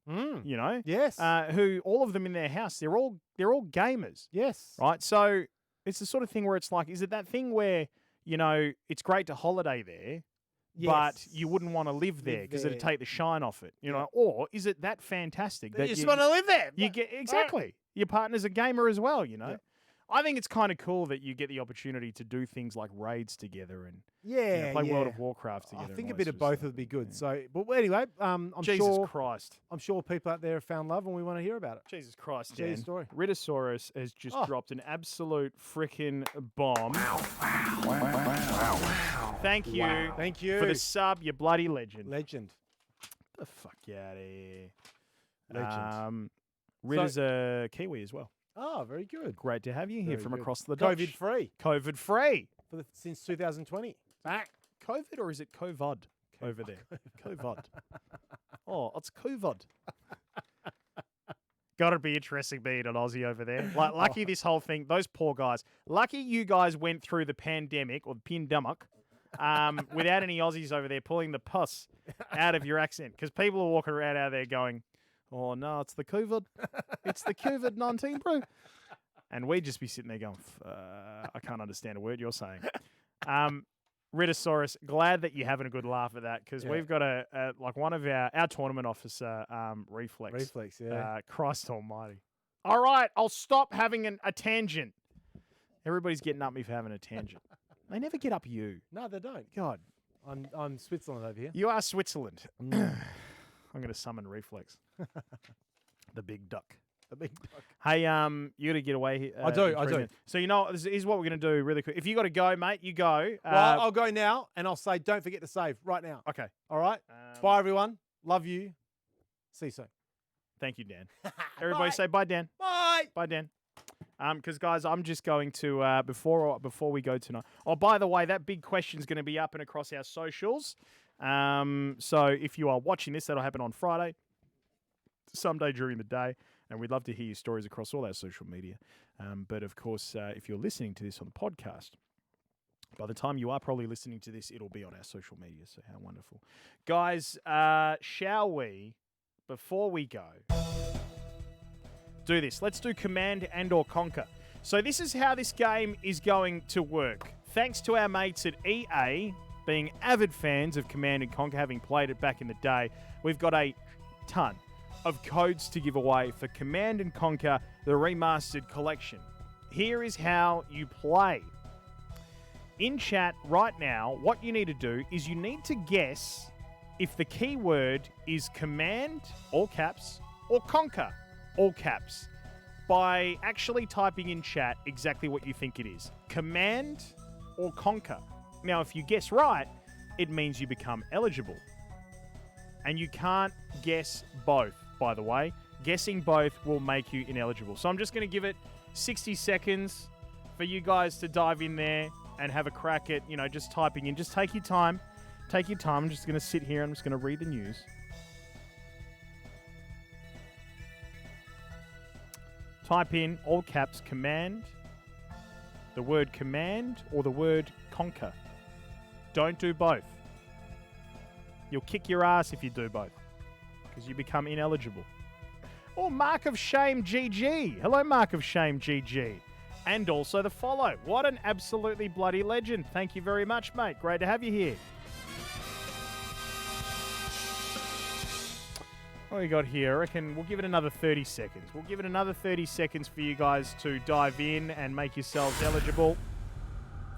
you know, Yes. who all of them in their house, they're all gamers, Yes. right? So it's the sort of thing where it's like, is it that thing where, you know, it's great to holiday there, but Yes. you wouldn't want to live there because it'd there. take the shine off it, you know? Or is it that fantastic that You just want to live there. you get exactly your partner's a gamer as well, you know? Yep. I think it's kind of cool that you get the opportunity to do things like raids together and you know, Yeah. play World yeah. of Warcraft I together. think and a all bit that of sort both stuff. would be good. Yeah. So, but anyway, I'm Jesus Christ. sure people out there have found love, and we want to hear about it. Jesus Christ, Share your Dan. story. Riddosaurus has just Oh. dropped an absolute freaking bomb. Thank you. Thank you. For the sub, you bloody legend. Legend. Get the fuck out of here. Legend. Ridder's a Kiwi as well. Oh, very good. Great to have you here Very from good. across the Dutch. COVID free COVID free. since 2020. Back. COVID or is it COVID over there? COVID. Oh, it's COVID. Got to be interesting being an Aussie over there. Like, lucky this whole thing, those poor guys. Lucky you guys went through the pandemic or the pandemic without any Aussies over there pulling the pus out of your accent. Because people are walking around out there going, oh, no, it's the COVID. It's the COVID-19, bro. And we'd just be sitting there going, I can't understand a word you're saying. Ritasaurus, glad that you're having a good laugh at that because we've got like one of our tournament officer, Reflex. Reflex, yeah. Christ almighty. All right, I'll stop having a tangent. Everybody's getting up me for having a tangent. They never get up you. No, they don't. God. I'm Switzerland over here. You are Switzerland. I'm going to summon Reflex. The big duck. The big duck. Hey, you got to get away here. I do. Minutes. So, you know, this is what we're going to do really quick. If you got to go, mate, you go. Well, I'll go now, and I'll say don't forget to save right now. Okay. All right? Bye, everyone. Love you. See you soon. Thank you, Dan. Everybody say bye, Dan. Bye. Bye, Dan. Because, guys, I'm just going to, before we go tonight. Oh, by the way, that big question is going to be up and across our socials. So if you are watching this, that'll happen on Friday, someday during the day. And we'd love to hear your stories across all our social media. But, of course, if you're listening to this on the podcast, by the time you are probably listening to this, it'll be on our social media. So how wonderful. Guys, shall we, before we go, do this? Let's do Command and or Conquer. So this is how this game is going to work. Thanks to our mates at EA, being avid fans of Command and Conquer, having played it back in the day, we've got a ton of codes to give away for Command and Conquer, the Remastered Collection. Here is how you play. In chat right now, what you need to do is you need to guess if the keyword is Command, all caps, or Conquer, all caps, by actually typing in chat exactly what you think it is. Command or Conquer. Now, if you guess right, it means you become eligible. And you can't guess both, by the way. Guessing both will make you ineligible. So I'm just going to give it 60 seconds for you guys to dive in there and have a crack at, just typing in. Just take your time. Take your time. I'm just going to sit here and I'm just going to read the news. Type in, all caps, Command, the word Command, or the word Conquer. Don't do both. You'll kick your ass if you do both, because you become ineligible. Or Mark of Shame GG. Hello, Mark of Shame GG. And also the follow. What an absolutely bloody legend. Thank you very much, mate. Great to have you here. What we got here? I reckon we'll give it another 30 seconds. We'll give it another 30 seconds for you guys to dive in and make yourselves eligible.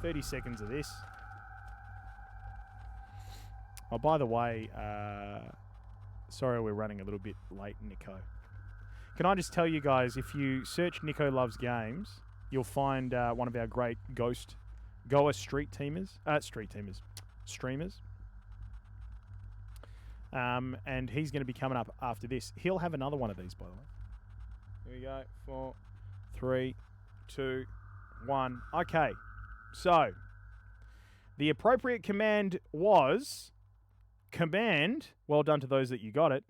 30 seconds of this. Oh, by the way, sorry we're running a little bit late, Nico. Can I just tell you guys, if you search Nico Loves Games, you'll find one of our great GOA streamers. And he's going to be coming up after this. He'll have another one of these, by the way. Here we go. 4, 3, 2, 1. Okay. So, the appropriate command was Command. Well done to those that you got it.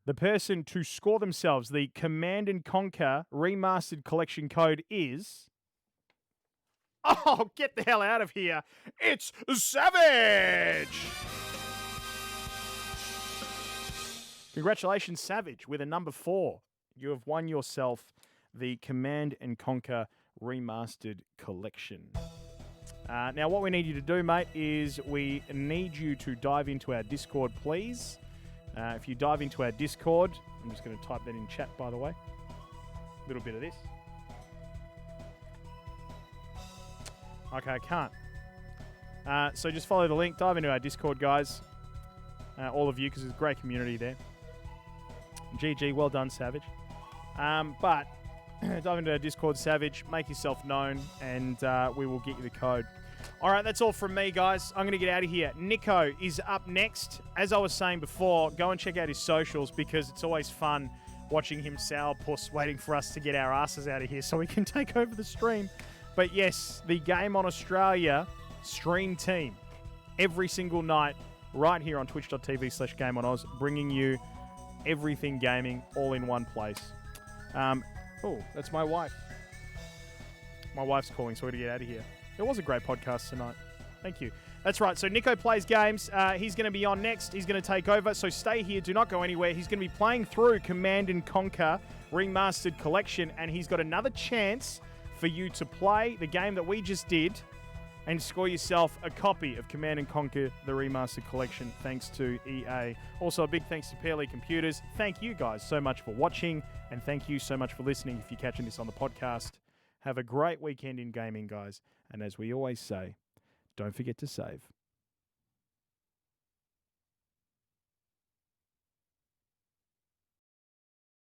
The person to score themselves the Command and Conquer Remastered Collection code is... Oh, get the hell out of here. It's Savage! Congratulations, Savage, with a number 4. You have won yourself the Command and Conquer Remastered Collection. Now, what we need you to do, mate, is we need you to dive into our Discord, please. If you dive into our Discord, I'm just going to type that in chat, by the way. A little bit of this. Okay, I can't. So just follow the link, dive into our Discord, guys. All of you, because there's a great community there. GG, well done, Savage. But dive into our Discord, Savage, make yourself known, and we will get you the code. All right, that's all from me, guys. I'm going to get out of here. Nico is up next. As I was saying before, go and check out his socials because it's always fun watching him sourpuss waiting for us to get our asses out of here so we can take over the stream. But yes, the Game on Australia stream team every single night right here on twitch.tv/GameOnOz, bringing you everything gaming all in one place. Oh, that's my wife. My wife's calling, so we're going to get out of here. It was a great podcast tonight. Thank you. That's right. So Nico plays games. He's going to be on next. He's going to take over. So stay here. Do not go anywhere. He's going to be playing through Command & Conquer Remastered Collection, and he's got another chance for you to play the game that we just did and score yourself a copy of Command & Conquer the Remastered Collection thanks to EA. Also, a big thanks to PLE Computers. Thank you guys so much for watching, and thank you so much for listening if you're catching this on the podcast. Have a great weekend in gaming, guys. And as we always say, don't forget to save.